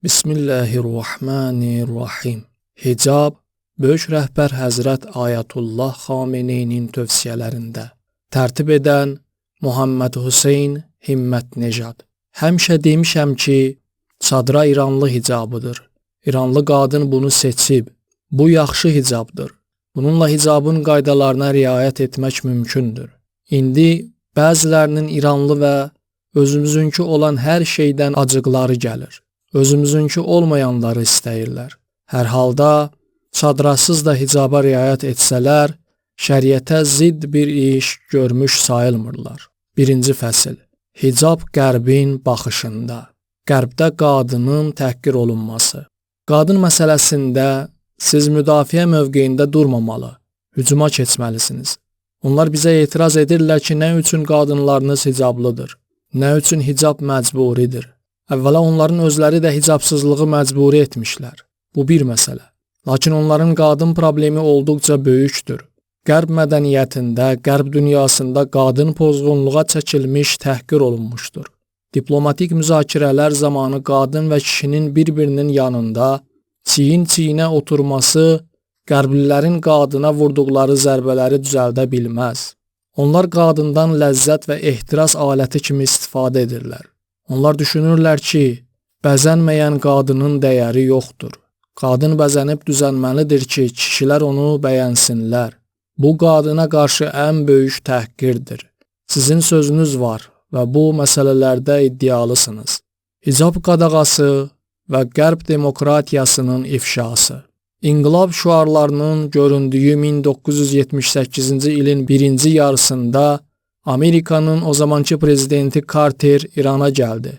Bismillahirrahmanirrahim. Hicab, böyük rəhbər Həzrət Ayətullah Xameneyinin tövsiyələrində. Tərtib edən Muhammed Hüseyn Himmətnejad. Həmişə demişəm ki, çadıra İranlı hicabıdır. İranlı qadın bunu seçib. Bu yaxşı hicabdır. Bununla hicabın qaydalarına riayət etmək mümkündür. İndi bəzilərinin İranlı və özümüzünkü olan hər şeydən acıqları gəlir. Özümüzünkü olmayanları istəyirlər. Hər halda çadrasız da hicaba riayət etsələr, şəriətə zidd bir iş görmüş sayılmırlar. 1-ci fəsil. Hicab qərbin baxışında. Qərbdə qadının təhqir olunması. Qadın məsələsində siz müdafiə mövqeyində durmamalı, hücuma keçməlisiniz. Onlar bizə etiraz edirlər ki, nə üçün qadınlarınız hicablıdır, nə üçün hicab məcburidir. Əvvəla onların özləri də hicabsızlığı məcburi etmişlər. Bu bir məsələ. Lakin onların qadın problemi olduqca böyükdür. Qərb mədəniyyətində, qərb dünyasında qadın pozğunluğa çəkilmiş, təhqir olunmuşdur. Diplomatik müzakirələr zamanı qadın və kişinin bir-birinin yanında çiyin-çiyinə oturması qərblilərin qadına vurduqları zərbələri düzəldə bilməz. Onlar qadından ləzzət və ehtiras aləti kimi istifadə edirlər. Onlar düşünürlər ki, bəzənməyən qadının dəyəri yoxdur. Qadın bəzənib düzənməlidir ki, kişilər onu bəyənsinlər. Bu qadına qarşı ən böyük təhqirdir. Sizin sözünüz var və bu məsələlərdə iddialısınız. Hicab qadağası və qərb demokratiyasının ifşası. İnqilab şüarlarının göründüyü 1978-ci ilin birinci yarısında Amerikanın o zamanki prezidenti Carter İrana gəldi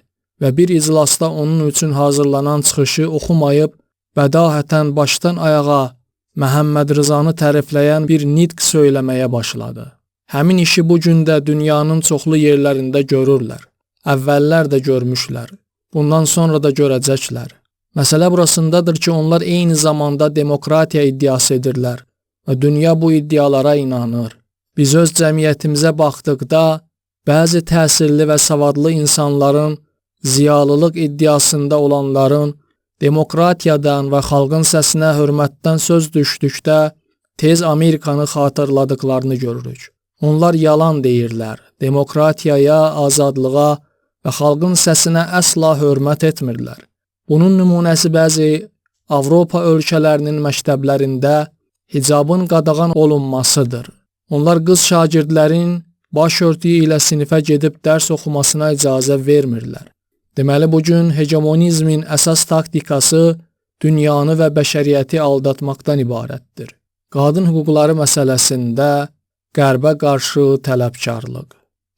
və bir iclasda onun üçün hazırlanan çıxışı oxumayıb bədahətən başdan ayağa Məhəmməd Rızanı tərifləyən bir nitq söyləməyə başladı. Həmin işi bu gün də dünyanın çoxlu yerlərində görürlər. Əvvəllər də görmüşlər. Bundan sonra da görəcəklər. Məsələ burasındadır ki, onlar eyni zamanda demokratiya iddiası edirlər və dünya bu iddialara inanır. Biz öz cəmiyyətimizə baxdıqda, bəzi təsirli və savadlı insanların, ziyalılıq iddiasında olanların, demokratiyadan və xalqın səsinə hörmətdən söz düşdükdə, tez Amerikanı xatırladıqlarını görürük. Onlar yalan deyirlər, demokratiyaya, azadlığa və xalqın səsinə əsla hörmət etmirlər. Bunun nümunəsi bəzi Avropa ölkələrinin məktəblərində hicabın qadağan olunmasıdır. Onlar qız şagirdlərin başörtüyü ilə sinifə gedib dərs oxumasına icazə vermirlər. Deməli, bugün hegemonizmin əsas taktikası dünyanı və bəşəriyyəti aldatmaqdan ibarətdir. Qadın hüquqları məsələsində qərbə qarşı tələbkarlıq.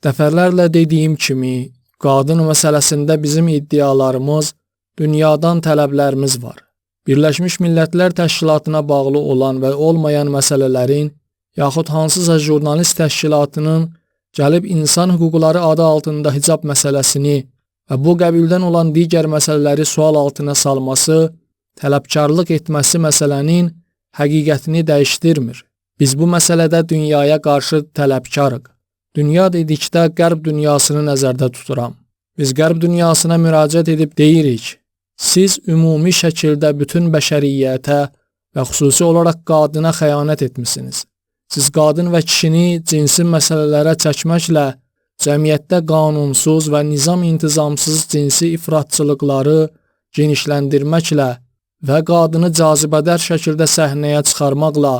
Dəfələrlə dediyim kimi, qadın məsələsində bizim iddialarımız, dünyadan tələblərimiz var. Birləşmiş Millətlər Təşkilatına bağlı olan və olmayan məsələlərin, yaxud hansısa jurnalist təşkilatının gəlib insan hüquqları adı altında hicab məsələsini və bu qəbildən olan digər məsələləri sual altına salması, tələbkarlıq etməsi məsələnin həqiqətini dəyişdirmir. Biz bu məsələdə dünyaya qarşı tələbkarıq. Dünya dedikdə qərb dünyasını nəzərdə tuturam. Biz qərb dünyasına müraciət edib deyirik, siz ümumi şəkildə bütün bəşəriyyətə və xüsusi olaraq qadına xəyanət etmisiniz. Siz qadın və kişini cinsi məsələlərə çəkməklə, cəmiyyətdə qanunsuz və nizam-intizamsız cinsi ifratçılıqları genişləndirməklə və qadını cazibədar şəkildə səhnəyə çıxarmaqla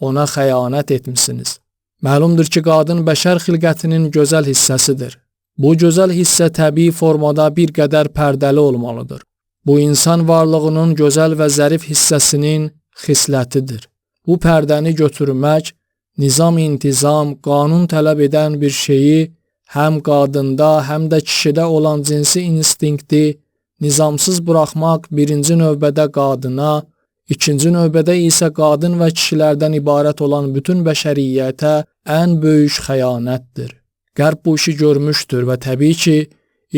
ona xəyanət etmisiniz. Məlumdur ki, qadın bəşər xilqətinin gözəl hissəsidir. Bu gözəl hissə təbii formada bir qədər pərdəli olmalıdır. Bu insan varlığının gözəl və zərif hissəsinin xislətidir. Bu pərdəni götürmək, nizam-intizam, qanun tələb edən bir şeyi həm qadında, həm də kişidə olan cinsi instinkti nizamsız buraxmaq birinci növbədə qadına, ikinci növbədə isə qadın və kişilərdən ibarət olan bütün bəşəriyyətə ən böyük xəyanətdir. Qərb bu işi görmüşdür və təbii ki,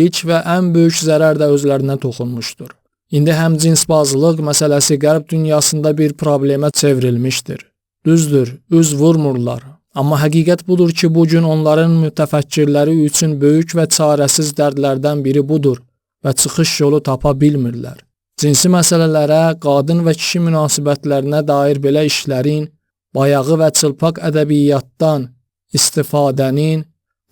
ilk və ən böyük zərər də özlərinə toxunmuşdur. İndi həm cinsbazlıq məsələsi qərb dünyasında bir problemə çevrilmişdir. Düzdür, üz vurmurlar. Amma həqiqət budur ki, bugün onların mütəfəkkirləri üçün böyük və çarəsiz dərdlərdən biri budur və çıxış yolu tapa bilmirlər. Cinsi məsələlərə, qadın və kişi münasibətlərinə dair belə işlərin, bayağı və çılpaq ədəbiyyatdan istifadənin,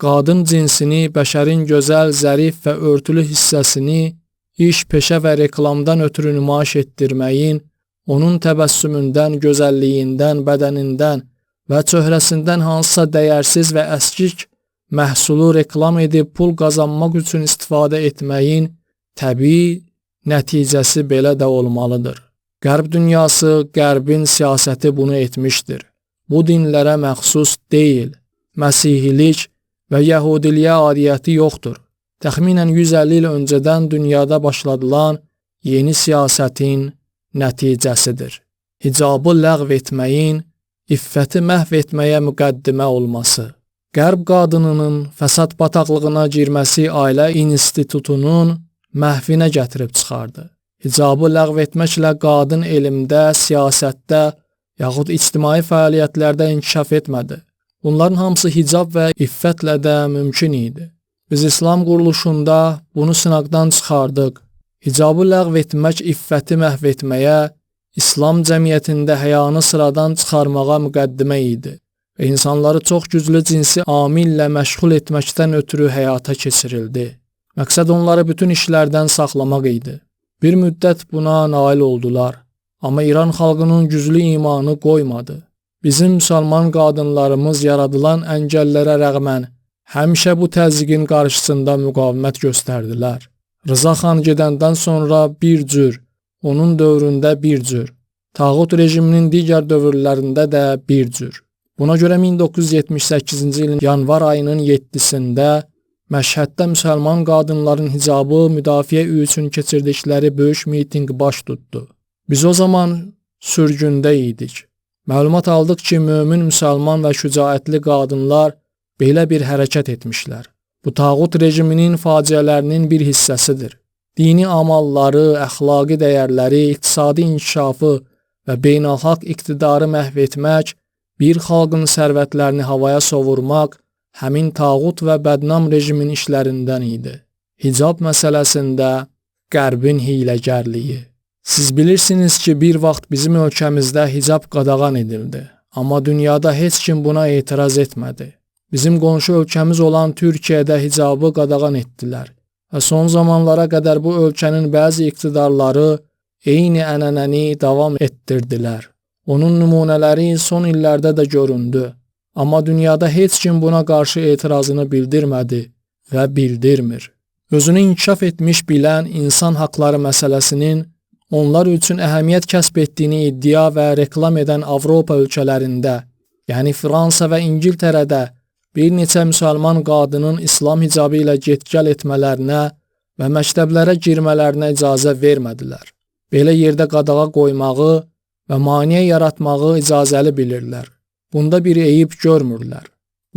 qadın cinsini, bəşərin gözəl, zərif və örtülü hissəsini iş, peşə və reklamdan ötürü nümayiş etdirməyin, onun təbəssümündən, gözəlliyindən, bədənindən və çöhrəsindən hansısa dəyərsiz və əskik məhsulu reklam edib pul qazanmaq üçün istifadə etməyin təbii nəticəsi belə də olmalıdır. Qərb dünyası, Qərbin siyasəti bunu etmişdir. Bu dinlərə məxsus deyil. Məsihilik və Yəhudiliyə adiyyəti yoxdur. Təxminən 150 il öncədən dünyada başladılan yeni siyasətin nəticəsidir. Hicabı ləğv etməyin, iffəti məhv etməyə müqəddimə olması. Qərb qadınının fəsad bataqlığına girməsi ailə institutunun məhvinə gətirib çıxardı. Hicabı ləğv etməklə qadın elmdə, siyasətdə yaxud ictimai fəaliyyətlərdə inkişaf etmədi. Bunların hamısı hicab və iffətlə də mümkün idi. Biz İslam quruluşunda bunu sınaqdan çıxardıq. Hicabı ləğv etmək iffəti məhv etməyə, İslam cəmiyyətində həyanı sıradan çıxarmağa müqəddimə idi və insanları çox güclü cinsi amillə məşğul etməkdən ötürü həyata keçirildi. Məqsəd onları bütün işlərdən saxlamaq idi. Bir müddət buna nail oldular, amma İran xalqının güclü imanı qoymadı. Bizim müsəlman qadınlarımız yaradılan əngəllərə rəğmən həmişə bu təzyiqin qarşısında müqavimət göstərdilər. Rıza xan gedəndən sonra bir cür, onun dövründə bir cür, tağut rejiminin digər dövrlərində də bir cür. Buna görə 1978-ci ilin yanvar ayının 7-sində Məşhəddə müsəlman qadınların hicabı müdafiə üçün keçirdikləri böyük mitinq baş tutdu. Biz o zaman sürgündə idik. Məlumat aldıq ki, mömin müsəlman və şücaətli qadınlar belə bir hərəkət etmişlər. Bu tağut rejiminin faciələrinin bir hissəsidir. Dini amalları, əxlaqi dəyərləri, iqtisadi inkişafı və beynəlxalq iqtidarı məhv etmək, bir xalqın sərvətlərini havaya sovurmaq, həmin tağut və bədnam rejimin işlərindən idi. Hicab məsələsində Qərbin hiyləgərliyi. Siz bilirsiniz ki, bir vaxt bizim ölkəmizdə hicab qadağan edildi, amma dünyada heç kim buna etiraz etmədi. Bizim qonşu ölkəmiz olan Türkiyədə hicabı qadağan etdilər və son zamanlara qədər bu ölkənin bəzi iqtidarları eyni ənənəni davam etdirdilər. Onun nümunələri son illərdə də göründü. Amma dünyada heç kim buna qarşı etirazını bildirmədi və bildirmir. Özünü inkişaf etmiş bilən insan haqları məsələsinin onlar üçün əhəmiyyət kəsb etdiyini iddia və reklam edən Avropa ölkələrində, yəni Fransa və İngiltərədə bir neçə müsəlman qadının İslam hicabı ilə get-gəl etmələrinə və məktəblərə girmələrinə icazə vermədilər. Belə yerdə qadağa qoymağı və maneə yaratmağı icazəli bilirlər. Bunda bir eyib görmürlər.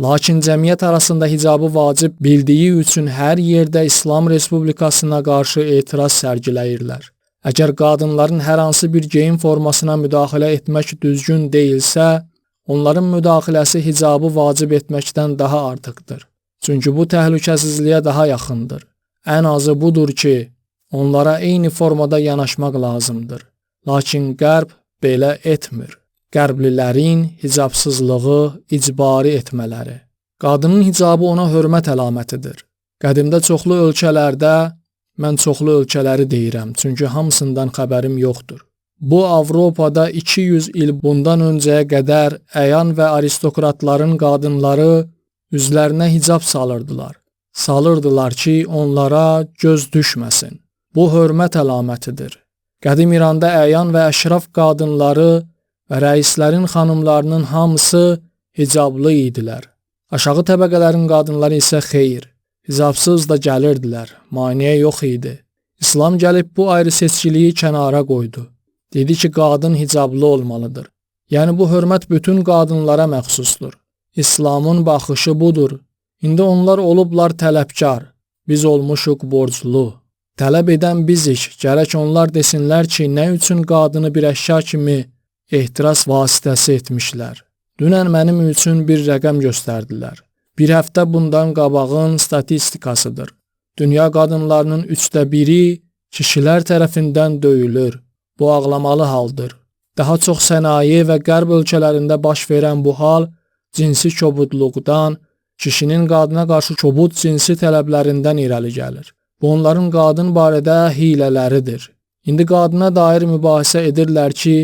Lakin cəmiyyət arasında hicabı vacib bildiyi üçün hər yerdə İslam Respublikasına qarşı etiraz sərgiləyirlər. Əgər qadınların hər hansı bir geyim formasına müdaxilə etmək düzgün deyilsə, onların müdaxiləsi hicabı vacib etməkdən daha artıqdır. Çünki bu təhlükəsizliyə daha yaxındır. Ən azı budur ki, onlara eyni formada yanaşmaq lazımdır. Lakin Qərb belə etmir. Qərblilərin hicabsızlığı icbari etmələri. Qadının hicabı ona hörmət əlamətidir. Qədimdə çoxlu ölkələrdə, mən çoxlu ölkələri deyirəm, çünki hamısından xəbərim yoxdur. Bu Avropada 200 il bundan öncəyə qədər əyan və aristokratların qadınları üzlərinə hicab salırdılar. Salırdılar ki, onlara göz düşməsin. Bu hörmət əlamətidir. Qədim İranda əyan və əşraf qadınları və rəislərin xanımlarının hamısı hicablı idilər. Aşağı təbəqələrin qadınları isə xeyr, hicabsız da gəlirdilər, maneə yox idi. İslam gəlib bu ayrı seçkiliyi kənara qoydu. Dedi ki, qadın hicablı olmalıdır. Yəni bu hörmət bütün qadınlara məxsusdur. İslamın baxışı budur. İndi onlar olublar tələbkar, biz olmuşuq borclu. Tələb edən bizik, gərək onlar desinlər ki, nə üçün qadını bir əşya kimi ehtiras vasitəsi etmişlər. Dünən mənim üçün bir rəqəm göstərdilər. Bir həftə bundan qabağın statistikasıdır. Dünya qadınlarının 1/3 kişilər tərəfindən döyülür. Bu ağlamalı haldır. Daha çox sənaye və qərb ölkələrində baş verən bu hal cinsi kobudluqdan, kişinin qadına qarşı kobud cinsi tələblərindən irəli gəlir. Bu onların qadın barədə hilələridir. İndi qadına dair mübahisə edirlər ki,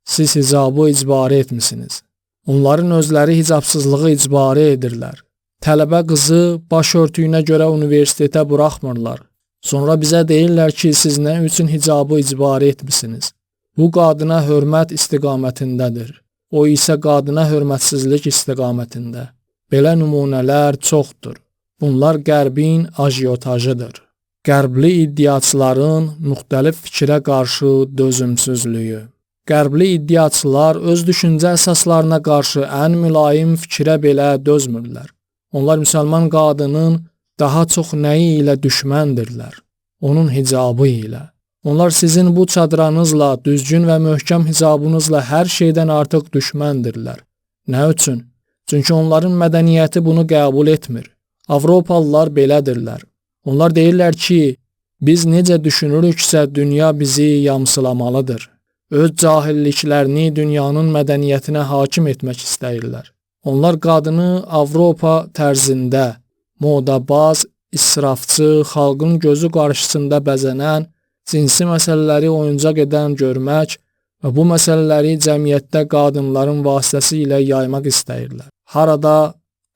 siz hicabı icbari etmisiniz. Onların özləri hicabsızlığı icbari edirlər. Tələbə qızı başörtüyünə görə universitetə buraxmırlar. Sonra bizə deyirlər ki, siz nə üçün hicabı icbari etmisiniz? Bu qadına hörmət istiqamətindədir. O isə qadına hörmətsizlik istiqamətində. Belə nümunələr çoxdur. Bunlar qərbin ajiotajıdır. Qərbli iddiaçıların müxtəlif fikrə qarşı dözümsüzlüyü. Qərbli iddiaçılar öz düşüncə əsaslarına qarşı ən mülayim fikrə belə dözmürlər. Onlar müsəlman qadının daha çox nəyi ilə düşməndirlər? Onun hicabı ilə. Onlar sizin bu çadranızla, düzgün və möhkəm hicabınızla hər şeydən artıq düşməndirlər. Nə üçün? Çünki onların mədəniyyəti bunu qəbul etmir. Avropalılar belədirlər. Onlar deyirlər ki, biz necə düşünürüksə dünya bizi yamsılamalıdır. Öz cahilliklərini dünyanın mədəniyyətinə hakim etmək istəyirlər. Onlar qadını Avropa tərzində, modabaz, israfçı, xalqın gözü qarşısında bəzənən, cinsi məsələləri oyuncaq edən görmək və bu məsələləri cəmiyyətdə qadınların vasitəsilə yaymaq istəyirlər. Harada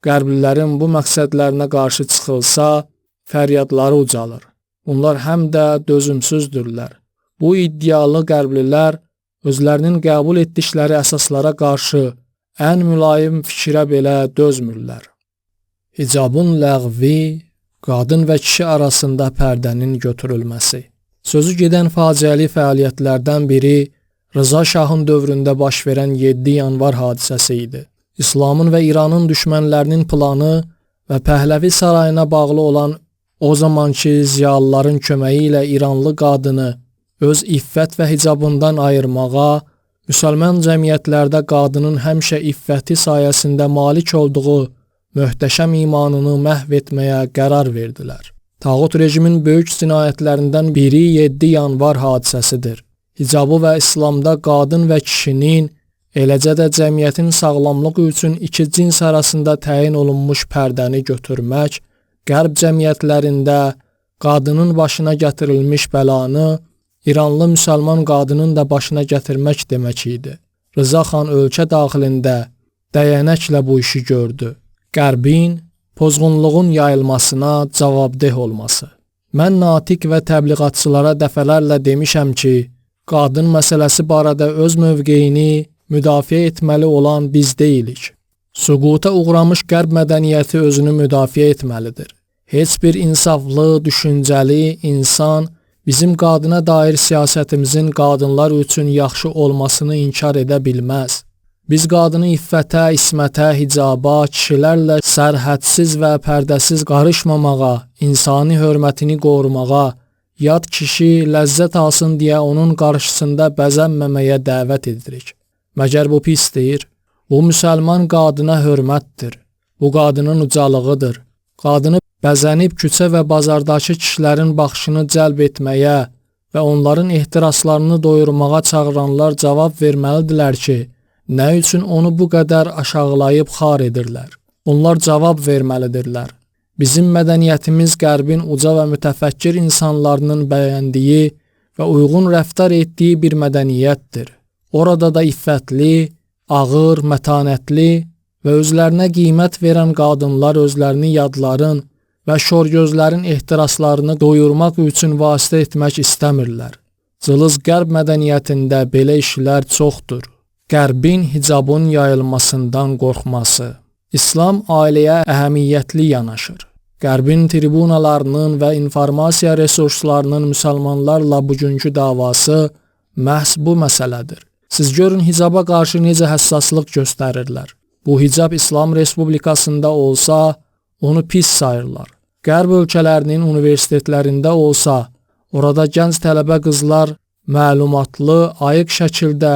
qərblilərin bu məqsədlərinə qarşı çıxılsa, fəryadları ucalır. Bunlar həm də dözümsüzdürlər. Bu iddialı qərblilər özlərinin qəbul etdikləri əsaslara qarşı ən mülayim fikrə belə dözmürlər. Hicabın ləğvi, qadın və kişi arasında pərdənin götürülməsi. Sözü gedən faciəli fəaliyyətlərdən biri Rıza Şahın dövründə baş verən 7 yanvar hadisəsi idi. İslamın və İranın düşmənlərinin planı və Pəhləvi sarayına bağlı olan o zamanki ziyalıların köməyi ilə İranlı qadını öz iffət və hicabından ayırmağa, müsəlman cəmiyyətlərdə qadının həmişə iffəti sayəsində malik olduğu möhtəşəm imanını məhv etməyə qərar verdilər. Tağut rejimin böyük cinayətlərindən biri 7 yanvar hadisəsidir. Hicabı və İslamda qadın və kişinin, eləcə də cəmiyyətin sağlamlığı üçün iki cins arasında təyin olunmuş pərdəni götürmək, qərb cəmiyyətlərində qadının başına gətirilmiş bəlanı İranlı müsəlman qadının da başına gətirmək demək idi. Rıza xan ölkə daxilində dəyənəklə bu işi gördü. Qərbin pozğunluğun yayılmasına cavabdeh olması. Mən natiq və təbliğatçılara dəfələrlə demişəm ki, qadın məsələsi barədə öz mövqeyini müdafiə etməli olan biz deyilik. Süquta uğramış qərb mədəniyyəti özünü müdafiə etməlidir. Heç bir insaflı, düşüncəli insan bizim qadına dair siyasətimizin qadınlar üçün yaxşı olmasını inkar edə bilməz. Biz qadını iffətə, ismətə, hicaba, kişilərlə sərhədsiz və pərdəsiz qarışmamağa, insani hörmətini qorumağa, yad kişi ləzzət alsın deyə onun qarşısında bəzənməməyə dəvət edirik. Məgər bu pisdir? Bu müsəlman qadına hörmətdir. Bu qadının ucalığıdır. Qadını bəzənib küçə və bazardakı kişilərin baxışını cəlb etməyə və onların ehtiraslarını doyurmağa çağıranlar cavab verməlidirlər ki, nə üçün onu bu qədər aşağılayıb xar edirlər? Onlar cavab verməlidirlər. Bizim mədəniyyətimiz qərbin uca və mütəfəkkir insanlarının bəyəndiyi və uyğun rəftar etdiyi bir mədəniyyətdir. Orada da iffətli, ağır, mətanətli və özlərinə qiymət verən qadınlar özlərini yadların və şorgözlərin ehtiraslarını doyurmaq üçün vasitə etmək istəmirlər. Cılız qərb mədəniyyətində belə işlər çoxdur. Qərbin hicabın yayılmasından qorxması. İslam ailəyə əhəmiyyətli yanaşır. Qərbin tribunalarının və informasiya resurslarının müsəlmanlarla bugünkü davası məhz bu məsələdir. Siz görün hicaba qarşı necə həssaslıq göstərirlər. Bu hicab İslam Respublikasında olsa, onu pis sayırlar. Qərb ölkələrinin universitetlərində olsa, orada gənc tələbə qızlar məlumatlı, ayıq şəkildə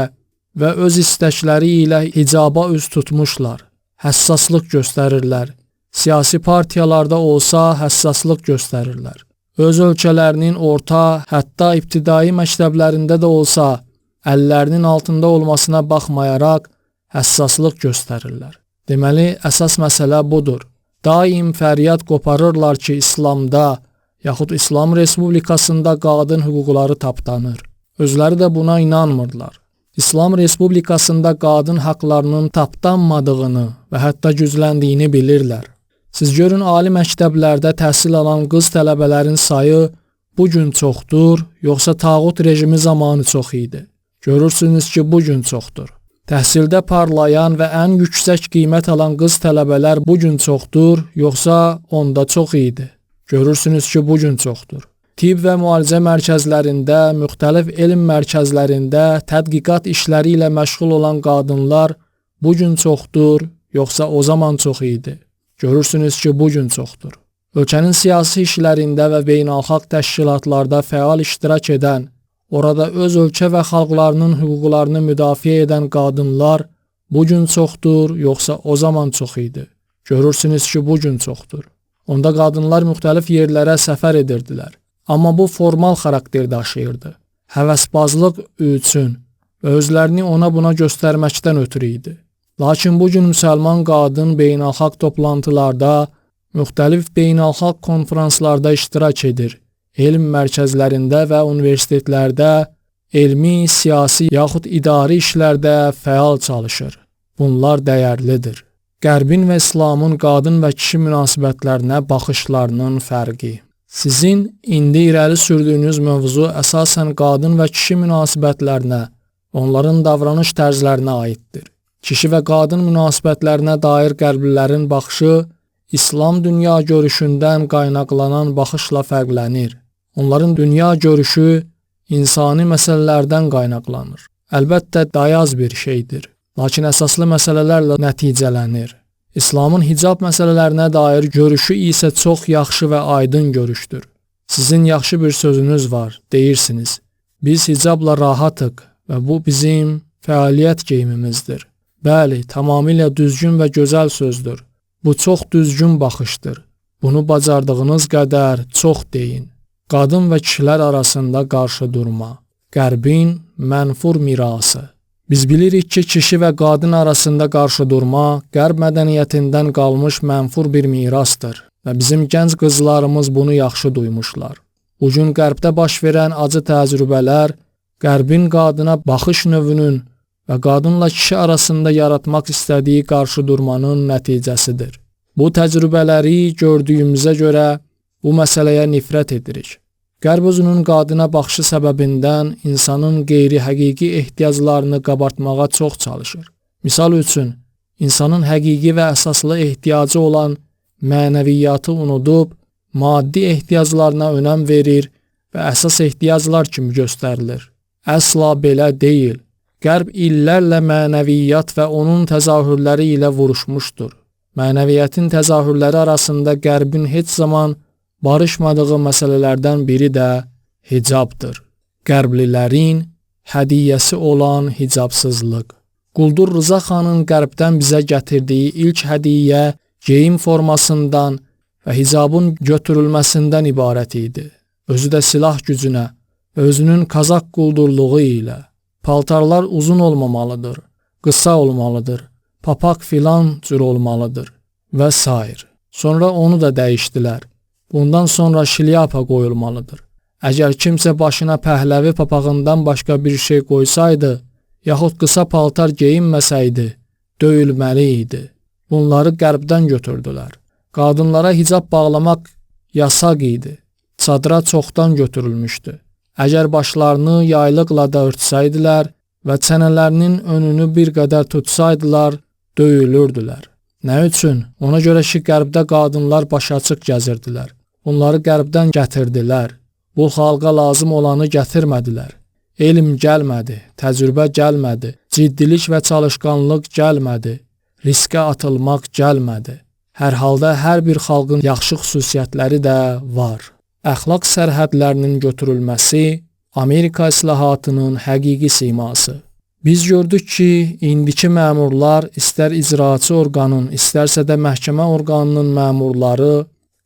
və öz istəkləri ilə hicaba üz tutmuşlar. Həssaslıq göstərirlər. Siyasi partiyalarda olsa həssaslıq göstərirlər. öz ölkələrinin orta, hətta ibtidai məktəblərində də olsa, əllərinin altında olmasına baxmayaraq həssaslıq göstərirlər. Deməli, əsas məsələ budur. Daim fəryad qoparırlar ki, İslamda, yaxud İslam Respublikasında qadın hüquqları tapdanır. Özləri də buna inanmırlar. İslam Respublikasında qadın haqlarının tapdanmadığını və hətta gücləndiyini bilirlər. Siz görün, ali məktəblərdə təhsil alan qız tələbələrin sayı bu gün çoxdur, yoxsa tağut rejimi zamanı çox idi? Görürsünüz ki, bu gün çoxdur. Təhsildə parlayan və ən yüksək qiymət alan qız tələbələr bu gün çoxdur, yoxsa onda çox idi? Görürsünüz ki, bu gün çoxdur. Tibb və müalicə mərkəzlərində, müxtəlif elm mərkəzlərində tədqiqat işləri ilə məşğul olan qadınlar bu gün çoxdur, yoxsa o zaman çox idi? Görürsünüz ki, bu gün çoxdur. Ölkənin siyasi işlərində və beynəlxalq təşkilatlarda fəal iştirak edən, orada öz ölkə və xalqlarının hüquqlarını müdafiə edən qadınlar bu gün çoxdur, yoxsa o zaman çox idi? Görürsünüz ki, bu gün çoxdur. Onda qadınlar müxtəlif yerlərə səfər edirdilər. Amma bu formal xarakter daşıyırdı. Həvəsbazlıq üçün və özlərini ona buna göstərməkdən ötürü idi. Lakin bugün müsəlman qadın beynəlxalq toplantılarda, müxtəlif beynəlxalq konferanslarda iştirak edir. Elm mərkəzlərində və universitetlərdə, elmi, siyasi yaxud idari işlərdə fəal çalışır. Bunlar dəyərlidir. Qərbin və İslamın qadın və kişi münasibətlərinə baxışlarının fərqi. Sizin indi irəli sürdüyünüz mövzu əsasən qadın və kişi münasibətlərinə, onların davranış tərzlərinə aiddir. Kişi və qadın münasibətlərinə dair qərblilərin baxışı İslam dünya görüşündən qaynaqlanan baxışla fərqlənir. Onların dünya görüşü insani məsələlərdən qaynaqlanır. Əlbəttə dayaz bir şeydir, lakin əsaslı məsələlərlə nəticələnir. İslamın hicab məsələlərinə dair görüşü isə çox yaxşı və aydın görüşdür. Sizin yaxşı bir sözünüz var, deyirsiniz. Biz hicabla rahatıq və bu bizim fəaliyyət geyimimizdir. Bəli, tamamilə düzgün və gözəl sözdür. Bu çox düzgün baxışdır. Bunu bacardığınız qədər çox deyin. Qadın və kişilər arasında qarşı durma. Qərbin mənfur mirası. Biz bilirik ki, kişi və qadın arasında qarşı durma Qərb mədəniyyətindən qalmış mənfur bir mirasdır və bizim gənc qızlarımız bunu yaxşı duymuşlar. Bugün Qərbdə baş verən acı təcrübələr Qərbin qadına baxış növünün və qadınla kişi arasında yaratmaq istədiyi qarşı durmanın nəticəsidir. Bu təcrübələri gördüyümüzə görə bu məsələyə nifrət edirik. Qərb özünün qadına baxışı səbəbindən insanın qeyri-həqiqi ehtiyaclarını qabartmağa çox çalışır. Misal üçün, insanın həqiqi və əsaslı ehtiyacı olan mənəviyyatı unudub, maddi ehtiyaclarına önəm verir və əsas ehtiyaclar kimi göstərilir. Əsla belə deyil. Qərb illərlə mənəviyyat və onun təzahürləri ilə vuruşmuşdur. Mənəviyyətin təzahürləri arasında Qərbin heç zaman barışmadığı məsələlərdən biri də hicabdır. Qərblilərin hədiyyəsi olan hicabsızlıq. Quldur Rıza xanın Qərbdən bizə gətirdiyi ilk hədiyyə geyim formasından və hicabın götürülməsindən ibarət idi. Özü də silah gücünə və özünün Kazaq quldurluğu ilə. Paltarlar uzun olmamalıdır, qısa olmalıdır, papaq filan cür olmalıdır və s. Sonra onu da dəyişdilər. Bundan sonra şilyapa qoyulmalıdır. Əgər kimsə başına pəhləvi papağından başqa bir şey qoysaydı, yaxud qısa paltar geyinməsəydi, döyülməli idi. Bunları Qərbdən götürdülər. Qadınlara hicab bağlamaq yasaq idi. Çadıra çoxdan götürülmüşdü. Əgər başlarını yaylıqla da örtsəydilər və çənələrinin önünü bir qədər tutsaydılar, döyülürdülər. Nə üçün? Ona görə ki, Qərbdə qadınlar başaçıq gəzirdilər. Onları Qərbdən gətirdilər. Bu xalqa lazım olanı gətirmədilər. Elm gəlmədi, təcrübə gəlmədi, ciddilik və çalışqanlıq gəlmədi, riskə atılmaq gəlmədi. Hər halda hər bir xalqın yaxşı xüsusiyyətləri də var. Əxlaq sərhədlərinin götürülməsi Amerika islahatının həqiqi siması. Biz gördük ki, indiki məmurlar istər icraçı orqanın, istərsə də məhkəmə orqanının məmurları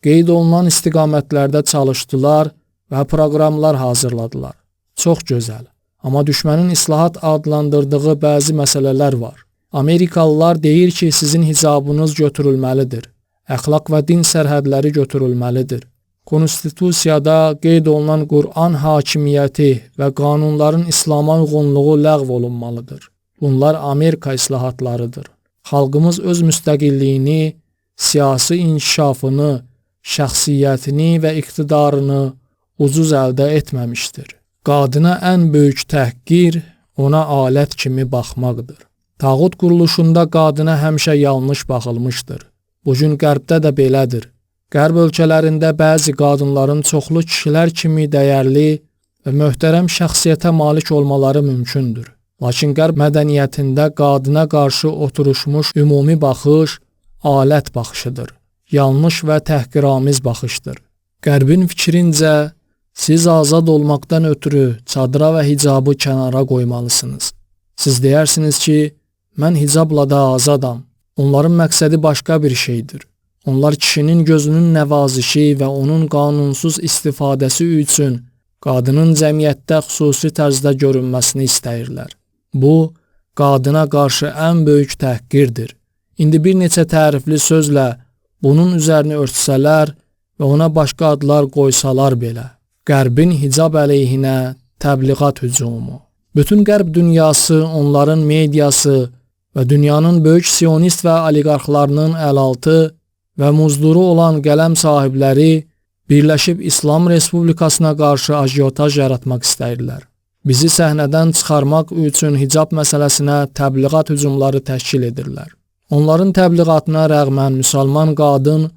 qeyd olunan istiqamətlərdə çalışdılar və proqramlar hazırladılar. Çox gözəl. Amma düşmənin islahat adlandırdığı bəzi məsələlər var. Amerikalılar deyir ki, sizin hicabınız götürülməlidir. Əxlaq və din sərhədləri götürülməlidir. Konstitusiyada qeyd olunan Qur'an hakimiyyəti və qanunların İslama uyğunluğu ləğv olunmalıdır. Bunlar Amerika islahatlarıdır. Xalqımız öz müstəqilliyini, siyasi inkişafını, şəxsiyyətini və iqtidarını ucuz əldə etməmişdir. Qadına ən böyük təhqir ona alət kimi baxmaqdır. Tağut quruluşunda qadına həmişə yanlış baxılmışdır. Bugün Qərbdə də belədir. Qərb ölkələrində bəzi qadınların çoxlu kişilər kimi dəyərli və möhtərəm şəxsiyyətə malik olmaları mümkündür. Lakin Qərb mədəniyyətində qadına qarşı oturuşmuş ümumi baxış alət baxışıdır. Yanlış və təhqiramiz baxışdır. Qərbin fikrincə, siz azad olmaqdan ötürü çadıra və hicabı kənara qoymalısınız. Siz deyirsiniz ki, mən hicabla da azadam. Onların məqsədi başqa bir şeydir. Onlar kişinin gözünün nəvazişi və onun qanunsuz istifadəsi üçün qadının cəmiyyətdə xüsusi tərzdə görünməsini istəyirlər. Bu, qadına qarşı ən böyük təhqirdir. İndi bir neçə tərifli sözlə bunun üzərini örtsələr və ona başqa adlar qoysalar belə. Qərbin hicab əleyhinə təbliğat hücumu. Bütün Qərb dünyası, onların mediası və dünyanın böyük sionist və oliqarxlarının əlaltı və muzduru olan qələm sahibləri birləşib İslam Respublikasına qarşı ajiotaj yaratmaq istəyirlər. Bizi səhnədən çıxarmaq üçün hicab məsələsinə təbliğat hücumları təşkil edirlər. Onların təbliğatına rəğmən müsəlman qadın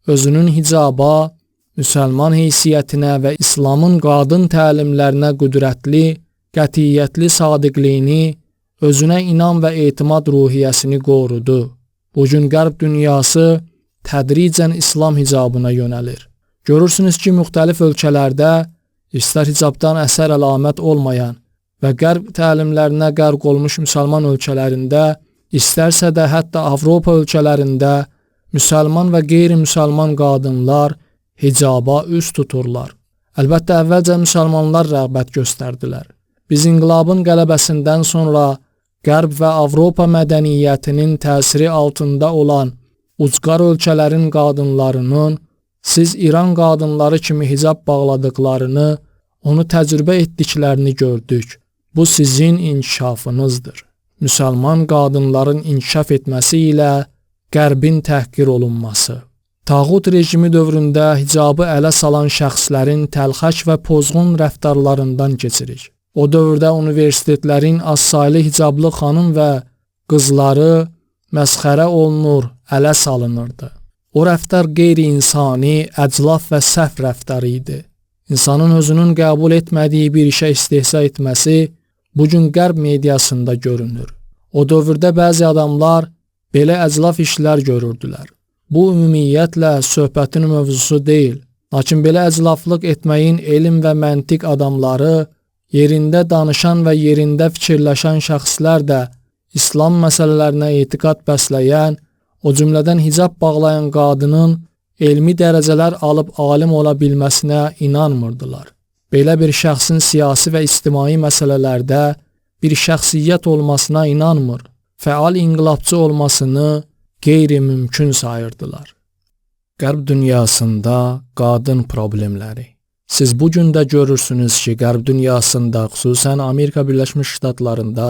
özünün hicaba, müsəlman heysiyyətinə və İslamın qadın təlimlərinə qüdrətli, qətiyyətli sadiqliyini, özünə inam və etimad ruhiyyəsini qorudu. Bugün Qərb dünyası tədricən İslam hicabına yönəlir. Görürsünüz ki, müxtəlif ölkələrdə istər hicabdan əsər əlamət olmayan və Qərb təlimlərinə qərq olmuş müsəlman ölkələrində, istərsə də hətta Avropa ölkələrində müsəlman və qeyri-müsəlman qadınlar hicaba üz tuturlar. Əlbəttə, əvvəlcə müsəlmanlar rəğbət göstərdilər. Biz inqilabın qələbəsindən sonra Qərb və Avropa mədəniyyətinin təsiri altında olan ucqar ölkələrin qadınlarının siz İran qadınları kimi hicab bağladıqlarını, onu təcrübə etdiklərini gördük. Bu sizin inkişafınızdır. Müsəlman qadınların inkişaf etməsi ilə Qərbin təhqir olunması. Tağut rejimi dövründə hicabı ələ salan şəxslərin təlxək və pozğun rəftarlarından keçirik. O dövrdə universitetlərin azsaylı hicablı xanım və qızları məsxərə olunur, ələ salınırdı. O rəftar qeyri-insani, əclaf və səhv rəftarı idi. İnsanın özünün qəbul etmədiyi bir işə istehza etməsi bugün Qərb mediasında görünür. O dövrdə bəzi adamlar belə əclaf işlər görürdülər. Bu ümumiyyətlə söhbətin mövzusu deyil. Lakin belə əclaflıq etməyin elm və məntiq adamları, yerində danışan və yerində fikirləşən şəxslər də İslam məsələlərinə etiqad bəsləyən, o cümlədən hicab bağlayan qadının elmi dərəcələr alıb alim ola bilməsinə inanmırdılar. Belə bir şəxsin siyasi və ictimai məsələlərdə bir şəxsiyyət olmasına inanmır, fəal inqilabçı olmasını qeyri-mümkün sayırdılar. Qərb dünyasında qadın problemləri. Siz bugün də görürsünüz ki, Qərb dünyasında, xüsusən Amerika Birləşmiş Ştatlarında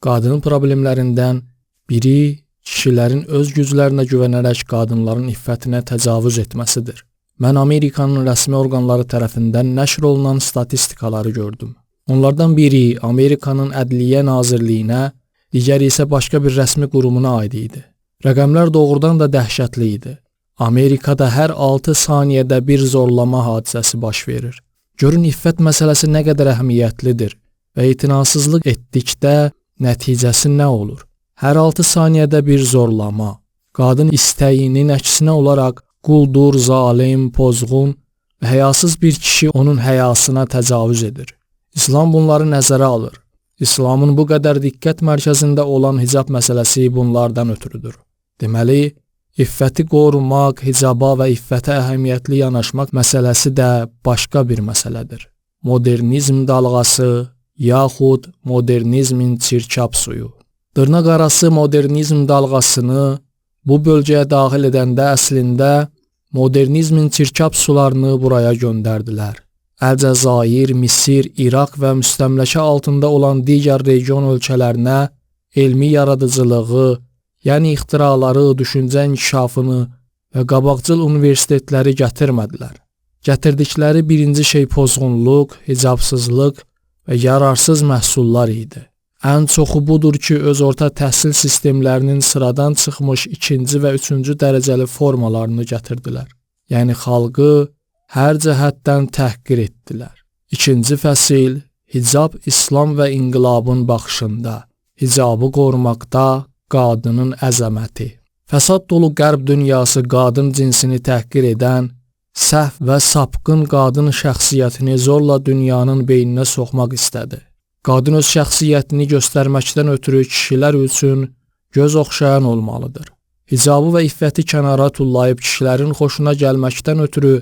qadın problemlərindən biri kişilərin öz güclərinə güvənərək qadınların iffətinə təcavüz etməsidir. Mən Amerikanın rəsmi orqanları tərəfindən nəşr olunan statistikaları gördüm. Onlardan biri Amerikanın Ədliyyə Nazirliyinə, digəri isə başqa bir rəsmi qurumuna aid idi. Rəqəmlər doğrudan da dəhşətli idi. Amerikada hər 6 saniyədə bir zorlama hadisəsi baş verir. Görün iffət məsələsi nə qədər əhəmiyyətlidir və etinasızlıq etdikdə nəticəsi nə olur? Hər 6 saniyədə bir zorlama, qadın istəyinin əksinə olaraq quldur, zalim, pozğun və həyasız bir kişi onun həyasına təcavüz edir. İslam bunları nəzərə alır. İslamın bu qədər diqqət mərkəzində olan hicab məsələsi bunlardan ötürüdür. Deməli, İffəti qorumaq, hicaba və iffətə əhəmiyyətli yanaşmaq məsələsi də başqa bir məsələdir. Modernizm dalğası yaxud modernizmin çirkab suyu. Dırnaqarası modernizm dalğasını bu bölgəyə daxil edəndə əslində modernizmin çirkab sularını buraya göndərdilər. Əlcəzair, Misir, İraq və müstəmləkə altında olan digər region ölkələrinə elmi yaradıcılığı, yəni ixtiraları, düşüncə inkişafını və qabaqcıl universitetləri gətirmədilər. Gətirdikləri birinci şey pozğunluq, hicabsızlıq və yararsız məhsullar idi. Ən çoxu budur ki, öz orta təhsil sistemlərinin sıradan çıxmış ikinci və üçüncü dərəcəli formalarını gətirdilər. Yəni xalqı hər cəhətdən təhqir etdilər. İkinci fəsil, hicab İslam və inqilabın baxışında, hicabı qorumaqda qadının əzəməti. Fəsad dolu qərb dünyası qadın cinsini təhqir edən, səhv və sapqın qadın şəxsiyyətini zorla dünyanın beyninə soxmaq istədi. Qadın öz şəxsiyyətini göstərməkdən ötürü kişilər üçün göz oxşayan olmalıdır. Hicabı və iffəti kənara tullayıb kişilərin xoşuna gəlməkdən ötürü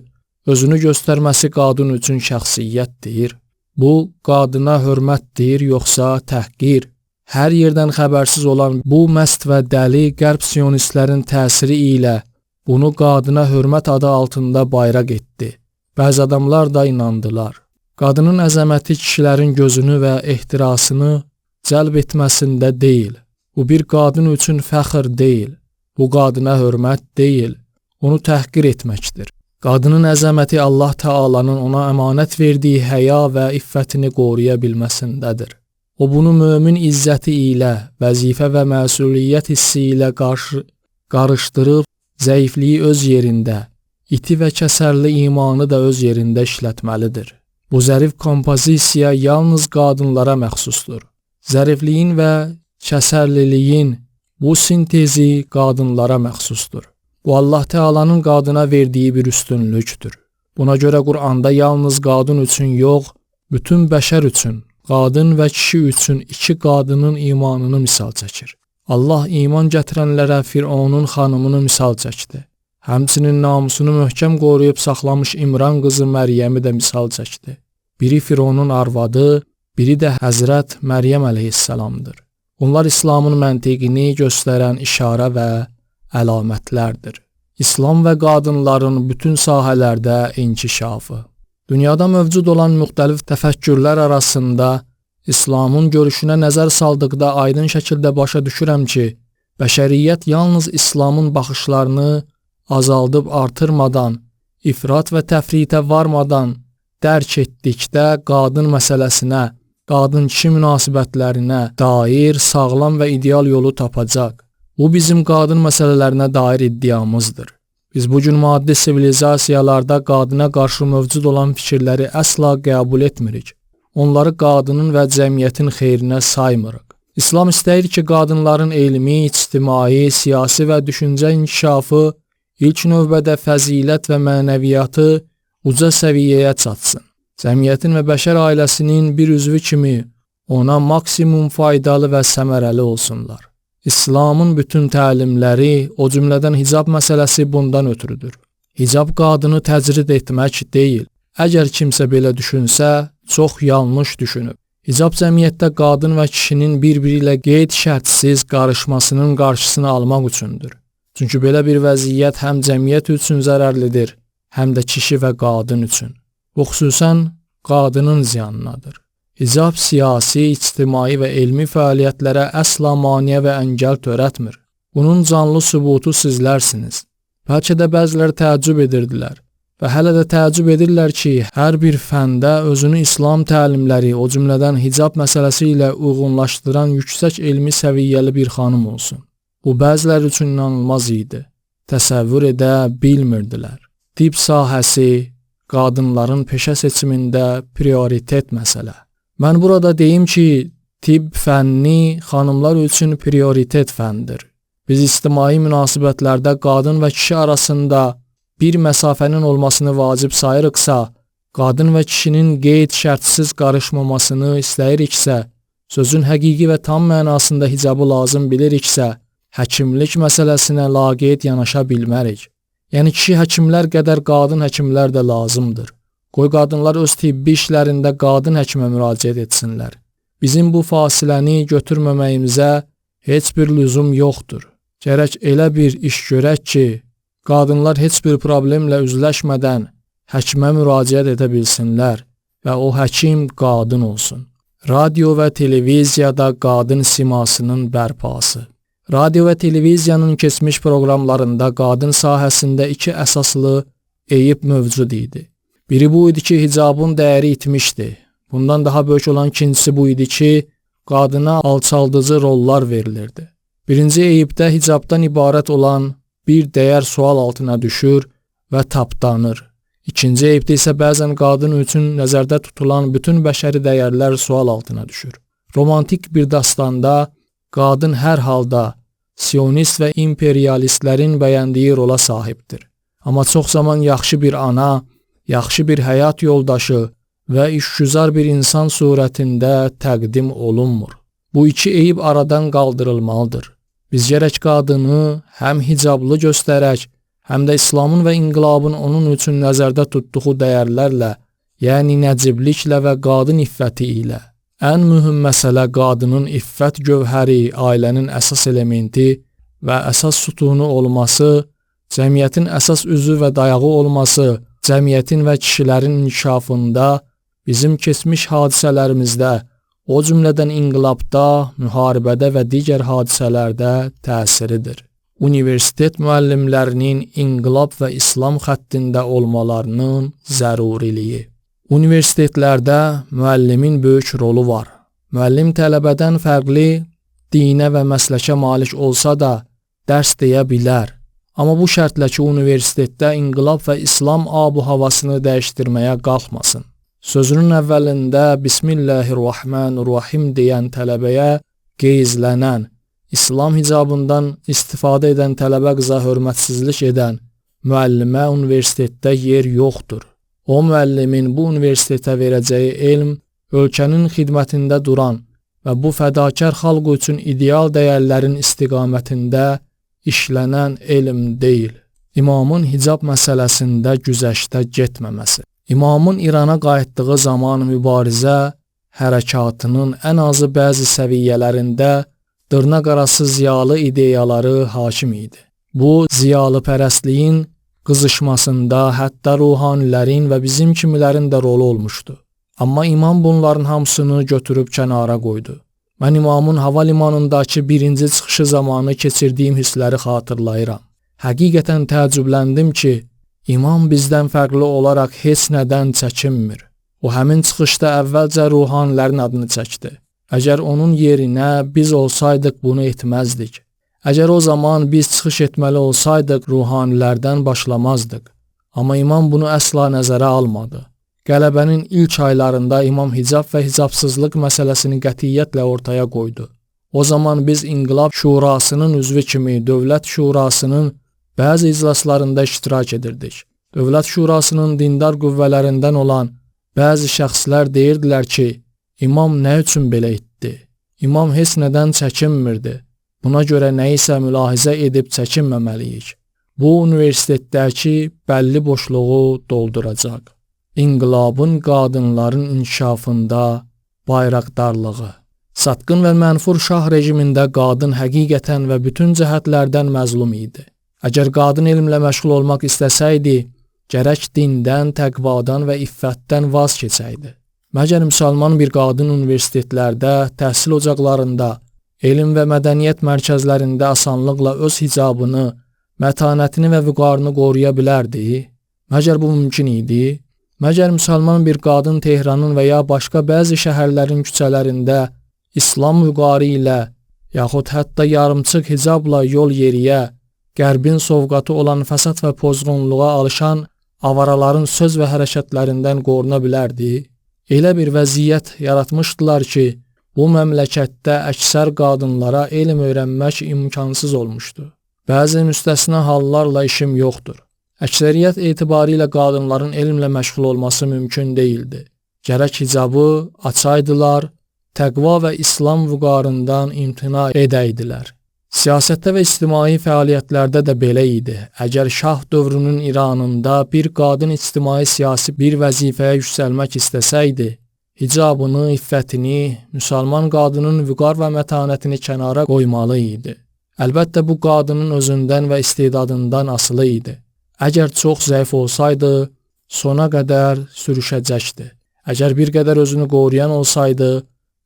özünü göstərməsi qadın üçün şəxsiyyətdir. Bu, qadına hörmətdir, yoxsa təhqir? Hər yerdən xəbərsiz olan bu məst və dəli qərb sionistlərin təsiri ilə bunu qadına hörmət adı altında bayraq etdi. Bəzi adamlar da inandılar. Qadının əzəməti kişilərin gözünü və ehtirasını cəlb etməsində deyil. Bu bir qadın üçün fəxr deyil. Bu qadına hörmət deyil, onu təhqir etməkdir. Qadının əzəməti Allah Taala'nın ona əmanət verdiyi həya və iffətini qoruya bilməsindədir. O bunu mömin izzəti ilə, vəzifə və məsuliyyət hissi ilə qarışdırıb, zəifliyi öz yerində, iti və kəsərli imanı da öz yerində işlətməlidir. Bu zərif kompozisiya yalnız qadınlara məxsusdur. Zərifliyin və kəsərliliyin bu sintezi qadınlara məxsusdur. Bu Allah Teala'nın qadına verdiyi bir üstünlükdür. Buna görə Qur'anda yalnız qadın üçün yox, bütün bəşər üçün, qadın və kişi üçün iki qadının imanını misal çəkir. Allah iman gətirənlərə Fironun xanımını misal çəkdi. Həmçinin namusunu möhkəm qoruyub saxlamış İmran qızı Məryəmi də misal çəkdi. Biri Fironun arvadı, biri də Həzrət Məryəm əleyhissalamdır. Onlar İslamın məntiqini göstərən işarə və əlamətlərdir. İslam və qadınların bütün sahələrdə inkişafı. Dünyada mövcud olan müxtəlif təfəkkürlər arasında İslamın görüşünə nəzər saldıqda aydın şəkildə başa düşürəm ki, bəşəriyyət yalnız İslamın baxışlarını azaldıb artırmadan, ifrat və təfritə varmadan dərk etdikdə qadın məsələsinə, qadın-kişi münasibətlərinə dair sağlam və ideal yolu tapacaq. Bu bizim qadın məsələlərinə dair iddiamızdır. Biz bugün maddi sivilizasiyalarda qadına qarşı mövcud olan fikirləri əsla qəbul etmirik. Onları qadının və cəmiyyətin xeyrinə saymırıq. İslam istəyir ki, qadınların elmi, ictimai, siyasi və düşüncə inkişafı ilk növbədə fəzilət və mənəviyyatı uca səviyyəyə çatsın. Cəmiyyətin və bəşər ailəsinin bir üzvü kimi ona maksimum faydalı və səmərəli olsunlar. İslamın bütün təlimləri, o cümlədən hicab məsələsi bundan ötürüdür. Hicab qadını təcrid etmək deyil. Əgər kimsə belə düşünsə, çox yanlış düşünüb. Hicab cəmiyyətdə qadın və kişinin bir-biri ilə qeyd-şərtsiz qarışmasının qarşısını almaq üçündür. Çünki belə bir vəziyyət həm cəmiyyət üçün zərərlidir, həm də kişi və qadın üçün. Bu xüsusən qadının ziyanınadır. Hicab siyasi, ictimai və elmi fəaliyyətlərə əsla maneə və əngəl törətmir. Bunun canlı sübutu sizlərsiniz. Bəlkə də bəziləri təəccüb edirdilər və hələ də təəccüb edirlər ki, hər bir fəndə özünü İslam təlimləri, o cümlədən hicab məsələsi ilə uyğunlaşdıran yüksək elmi səviyyəli bir xanım olsun. Bu bəzilər üçün inanılmaz idi. Təsəvvür edə bilmirdilər. Tibb sahəsi qadınların peşə seçimində prioritet məsələ. Mən burada deyim ki, tibb fənni xanımlar üçün prioritet fəndir. Biz ictimai münasibətlərdə qadın və kişi arasında bir məsafənin olmasını vacib sayırıqsa, qadın və kişinin qeyd-şərtsiz qarışmamasını istəyiriksə, sözün həqiqi və tam mənasında hicabı lazım biliriksə, həkimlik məsələsinə laqeyd yanaşa bilmərik. Yəni kişi həkimlər qədər qadın həkimlər də lazımdır. Qoy qadınlar öz tibbi işlərində qadın həkimə müraciət etsinlər. Bizim bu fasiləni götürməməyimizə heç bir lüzum yoxdur. Gərək elə bir iş görək ki, qadınlar heç bir problemlə üzləşmədən həkimə müraciət edə bilsinlər və o həkim qadın olsun. Radio və televiziyada qadın simasının bərpası. Radio və televiziyanın keçmiş proqramlarında qadın sahəsində iki əsaslı eyib mövcud idi. Biri bu idi ki, hicabın dəyəri itmişdi. Bundan daha böyük olan ikincisi bu idi ki, qadına alçaldıcı rollar verilirdi. Birinci eyibdə hicabdan ibarət olan bir dəyər sual altına düşür və tapdanır. İkinci eyibdə isə bəzən qadın üçün nəzərdə tutulan bütün bəşəri dəyərlər sual altına düşür. Romantik bir dastanda qadın hər halda sionist və imperialistlərin bəyəndiyi rola sahibdir. Amma çox zaman yaxşı bir ana, yaxşı bir həyat yoldaşı və işgüzar bir insan surətində təqdim olunmur. Bu iki eyib aradan qaldırılmalıdır. Biz gərək qadını həm hicablı göstərək, həm də İslamın və inqilabın onun üçün nəzərdə tutduğu dəyərlərlə, yəni nəcibliklə və qadın iffəti ilə. Ən mühüm məsələ qadının iffət gövhəri, ailənin əsas elementi və əsas sütunu olması, cəmiyyətin əsas üzü və dayağı olması, cəmiyyətin və kişilərin inkişafında, bizim keçmiş hadisələrimizdə, o cümlədən inqilabda, müharibədə və digər hadisələrdə təsiridir. Universitet müəllimlərinin inqilab və İslam xəttində olmalarının zəruriliyi. Universitetlərdə müəllimin böyük rolu var. Müəllim tələbədən fərqli dinə və məsləkə malik olsa da dərs deyə bilər. Amma bu şərtlə ki, universitetdə inqilab və İslam ab-havasını dəyişdirməyə qalxmasın. Sözünün əvvəlində Bismillahirrahmanirrahim deyən tələbəyə qeyzlənən, İslam hicabından istifadə edən tələbə qıza hörmətsizlik edən müəllimə universitetdə yer yoxdur. O müəllimin bu universitetə verəcəyi elm ölkənin xidmətində duran və bu fədakar xalq üçün ideal dəyərlərin istiqamətində işlənən elm deyil. İmamın hicab məsələsində güzəştə getməməsi. İmamın İrana qayıtdığı zaman mübarizə hərəkatının ən azı bəzi səviyyələrində dırnaqarası ziyalı ideyaları hakim idi. Bu, ziyalipərəstliyin qızışmasında hətta ruhanilərin və bizim kimilərin də rolu olmuşdu. Amma imam bunların hamısını götürüb kənara qoydu. Mən imamın hava limanındakı birinci çıxışı zamanı keçirdiyim hissləri xatırlayıram. Həqiqətən təəccübləndim ki, imam bizdən fərqli olaraq heç nədən çəkinmir. O həmin çıxışda əvvəlcə ruhanilərin adını çəkdi. Əgər onun yerinə biz olsaydıq bunu etməzdik. Əgər o zaman biz çıxış etməli olsaydıq ruhanilərdən başlamazdıq. Amma imam bunu əsla nəzərə almadı. Qələbənin ilk aylarında imam hicab və hicabsızlıq məsələsini qətiyyətlə ortaya qoydu. O zaman biz İnqilab Şurasının üzvü kimi Dövlət Şurasının bəzi iclaslarında iştirak edirdik. Dövlət Şurasının dindar qüvvələrindən olan bəzi şəxslər deyirdilər ki, İmam nə üçün belə etdi? İmam heç nədən çəkinmirdi. Buna görə nəyisə mülahizə edib çəkinməməliyik. Bu, universitetdəki bəlli boşluğu dolduracaq. İnqilabın qadınların inkişafında bayraqdarlığı. Satqın və mənfur şah rejimində qadın həqiqətən və bütün cəhətlərdən məzlum idi. Əgər qadın elmlə məşğul olmaq istəsəydi, gərək dindən, təqvadan və iffətdən vaz keçəydi. Məgər müsəlman bir qadın universitetlərdə, təhsil ocaqlarında, elm və mədəniyyət mərkəzlərində asanlıqla öz hicabını, mətanətini və vüqarını qoruya bilərdi? Məgər bu mümkün idi? Məgər müsəlman bir qadın Tehranın və ya başqa bəzi şəhərlərin küçələrində İslam vüqarı ilə, yaxud hətta yarımçıq hicabla yol yeriyə, qərbin sovqatı olan fəsad və pozğunluğa alışan avaraların söz və hərəkətlərindən qoruna bilərdi? Elə bir vəziyyət yaratmışdılar ki, bu məmləkətdə əksər qadınlara elm öyrənmək imkansız olmuşdu. Bəzi müstəsna hallarla işim yoxdur. Əksəriyyət etibarilə qadınların elmlə məşğul olması mümkün deyildi. Gərək hicabı açaydılar, təqva və İslam vüqarından imtina edəydilər. Siyasətdə və ictimai fəaliyyətlərdə də belə idi. Əgər şah dövrünün İranında bir qadın ictimai-siyasi bir vəzifəyə yüksəlmək istəsəydi, hicabını, iffətini, müsəlman qadının vüqar və mətanətini kənara qoymalı idi. Əlbəttə bu qadının özündən və istedadından asılı idi. Əgər çox zəif olsaydı, sona qədər sürüşəcəkdi. Əgər bir qədər özünü qoruyan olsaydı,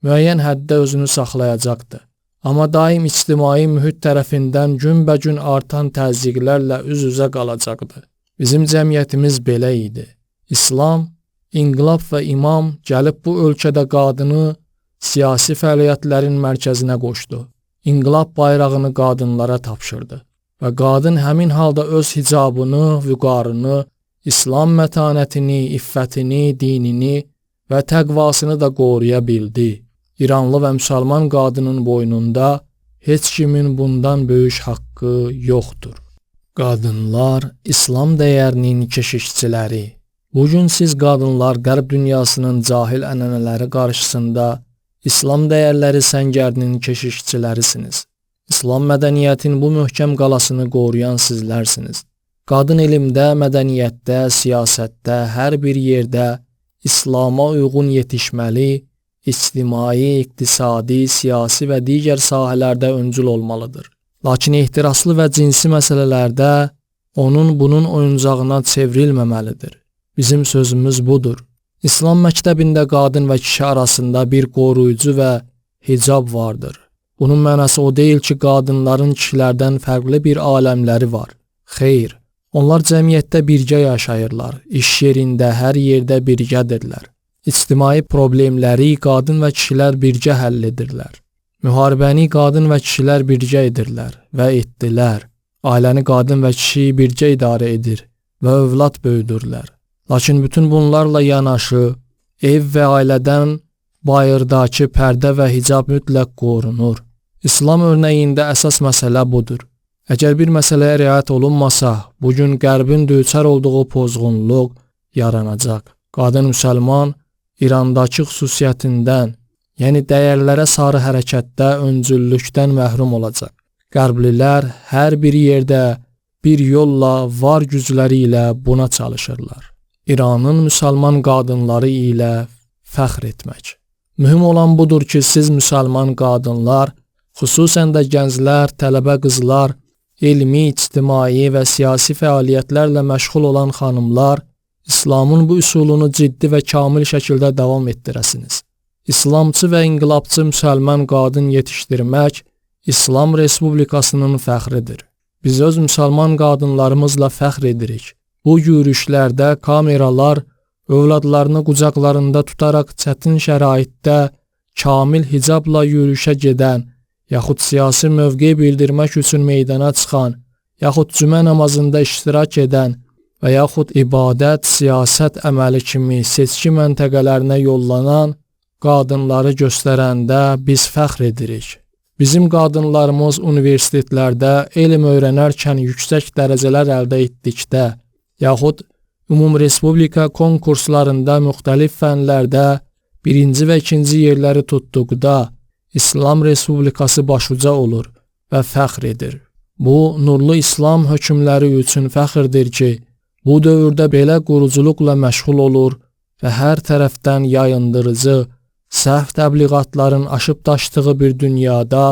müəyyən həddə özünü saxlayacaqdı. Amma daim ictimai mühit tərəfindən günbəgün artan təzyiqlərlə üz-üzə qalacaqdı. Bizim cəmiyyətimiz belə idi. İslam, inqilab və imam gəlib bu ölkədə qadını siyasi fəaliyyətlərin mərkəzinə qoşdu. İnqilab bayrağını qadınlara tapşırdı və qadın həmin halda öz hicabını, vüqarını, İslam mətanətini, iffətini, dinini və təqvasını da qoruya bildi. İranlı və müsəlman qadının boynunda heç kimin bundan böyük haqqı yoxdur. Qadınlar İslam dəyərinin keşişçiləri. Bugün siz qadınlar qərb dünyasının cahil ənənələri qarşısında İslam dəyərləri səngərinin keşişçilərisiniz. İslam mədəniyyətinin bu möhkəm qalasını qoruyan sizlərsiniz. Qadın elmdə, mədəniyyətdə, siyasətdə, hər bir yerdə İslama uyğun yetişməli, ictimai, iqtisadi, siyasi və digər sahələrdə öncül olmalıdır. Lakin ehtiraslı və cinsi məsələlərdə onun bunun oyuncağına çevrilməməlidir. Bizim sözümüz budur. İslam məktəbində qadın və kişi arasında bir qoruyucu və hicab vardır. Bunun mənası o deyil ki, qadınların kişilərdən fərqli bir aləmləri var. Xeyr, onlar cəmiyyətdə birgə yaşayırlar, iş yerində, hər yerdə birgədirlər. İctimai problemləri qadın və kişilər birgə həll edirlər. Müharibəni qadın və kişilər birgə edirlər və etdilər. Ailəni qadın və kişi birgə idarə edir və övlad böyüdürlər. Lakin bütün bunlarla yanaşı, ev və ailədən bayırdakı pərdə və hicab mütləq qorunur. İslam örnəyində əsas məsələ budur. Əgər bir məsələyə riayət olunmasa, bugün Qərbin düçar olduğu pozğunluq yaranacaq. Qadın müsəlman İrandakı xüsusiyyətindən, yəni dəyərlərə sarı hərəkətdə öncüllükdən məhrum olacaq. Qərblilər hər bir yerdə bir yolla, var gücləri ilə buna çalışırlar. İranın müsəlman qadınları ilə fəxr etmək. Mühüm olan budur ki, siz müsəlman qadınlar, xüsusən də gənclər, tələbə qızlar, elmi, ictimai və siyasi fəaliyyətlərlə məşğul olan xanımlar, İslamın bu üsulunu ciddi və kamil şəkildə davam etdirəsiniz. İslamçı və inqilabçı müsəlman qadın yetişdirmək İslam Respublikasının fəxridir. Biz öz müsəlman qadınlarımızla fəxr edirik. Bu yürüşlərdə kameralar övladlarını qucaqlarında tutaraq çətin şəraitdə kamil hicabla yürüşə gedən, yaxud siyasi mövqe bildirmək üçün meydana çıxan, yaxud cümə namazında iştirak edən və yaxud ibadət, siyasət əməli kimi seçki məntəqələrinə yollanan qadınları göstərəndə biz fəxr edirik. Bizim qadınlarımız universitetlərdə elm öyrənərkən yüksək dərəcələr əldə etdikdə, yaxud ümumrespublika konkurslarında müxtəlif fənlərdə birinci və ikinci yerləri tutduqda, İslam Respublikası başuca olur və fəxr edir. Bu, nurlu İslam hökmləri üçün fəxrdir ki, bu dövrdə belə quruculuqla məşğul olur və hər tərəfdən yayındırıcı, səhv təbliğatların aşıb daşdığı bir dünyada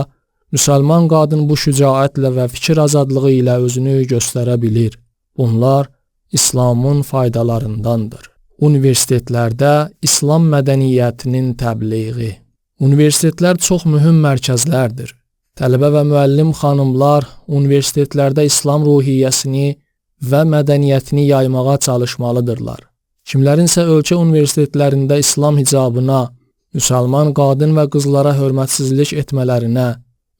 müsəlman qadın bu şücaətlə və fikir azadlığı ilə özünü göstərə bilir. Bunlar İslamın faydalarındandır. Universitetlərdə İslam mədəniyyətinin təbliği. Universitetlər çox mühüm mərkəzlərdir. Tələbə və müəllim xanımlar universitetlərdə İslam ruhiyyəsini və mədəniyyətini yaymağa çalışmalıdırlar. Kimlərinsə ölkə universitetlərində İslam hicabına, müsəlman qadın və qızlara hörmətsizlik etmələrinə,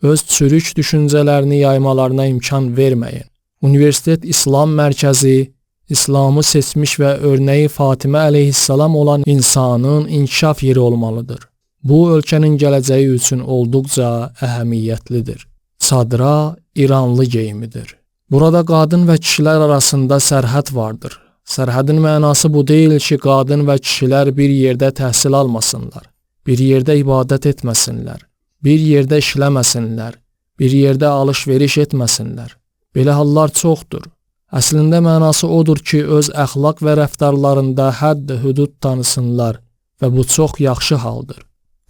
öz çürük düşüncələrini yaymalarına imkan verməyin. Universitet İslam mərkəzi, İslamı seçmiş və örnəyi Fatimə əleyhissalam olan insanın inkişaf yeri olmalıdır. Bu, ölkənin gələcəyi üçün olduqca əhəmiyyətlidir. Çadıra İranlı geyimidir. Burada qadın və kişilər arasında sərhəd vardır. Sərhədin mənası bu deyil ki, qadın və kişilər bir yerdə təhsil almasınlar, bir yerdə ibadət etməsinlər, bir yerdə işləməsinlər, bir yerdə alış-veriş etməsinlər. Belə hallar çoxdur. Əslində mənası odur ki, öz əxlaq və rəftarlarında hədd-hüdud tanısınlar və bu çox yaxşı haldır.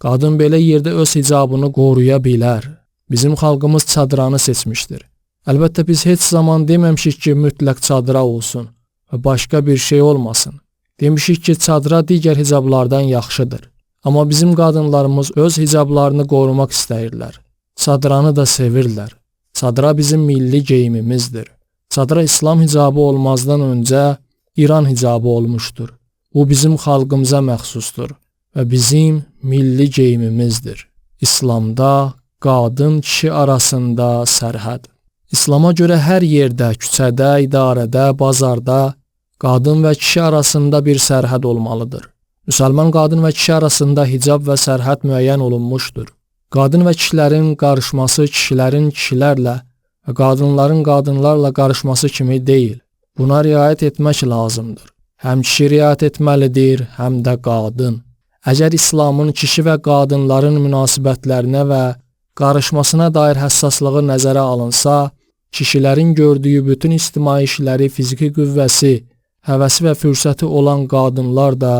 Qadın belə yerdə öz hicabını qoruya bilər. Bizim xalqımız çadranı seçmişdir. Əlbəttə biz heç zaman deməmişik ki, mütləq çadıra olsun və başqa bir şey olmasın. Demişik ki, çadıra digər hicablardan yaxşıdır. Amma bizim qadınlarımız öz hicablarını qorumaq istəyirlər. Çadranı da sevirlər. Çadıra bizim milli geyimimizdir. Çadıra İslam hicabı olmazdan öncə İran hicabı olmuşdur. Bu bizim xalqımıza məxsusdur və bizim milli geyimimizdir. İslamda qadın kişi arasında sərhəd. İslama görə hər yerdə, küçədə, idarədə, bazarda qadın və kişi arasında bir sərhəd olmalıdır. Müsəlman qadın və kişi arasında hicab və sərhəd müəyyən olunmuşdur. Qadın və kişilərin qarışması kişilərin kişilərlə və qadınların qadınlarla qarışması kimi deyil. Buna riayət etmək lazımdır. Həm kişi riayət etməlidir, həm də qadın. Əgər İslamın kişi və qadınların münasibətlərinə və qarışmasına dair həssaslığı nəzərə alınsa, kişilərin gördüyü bütün ictimai işləri fiziki qüvvəsi, həvəsi və fürsəti olan qadınlar da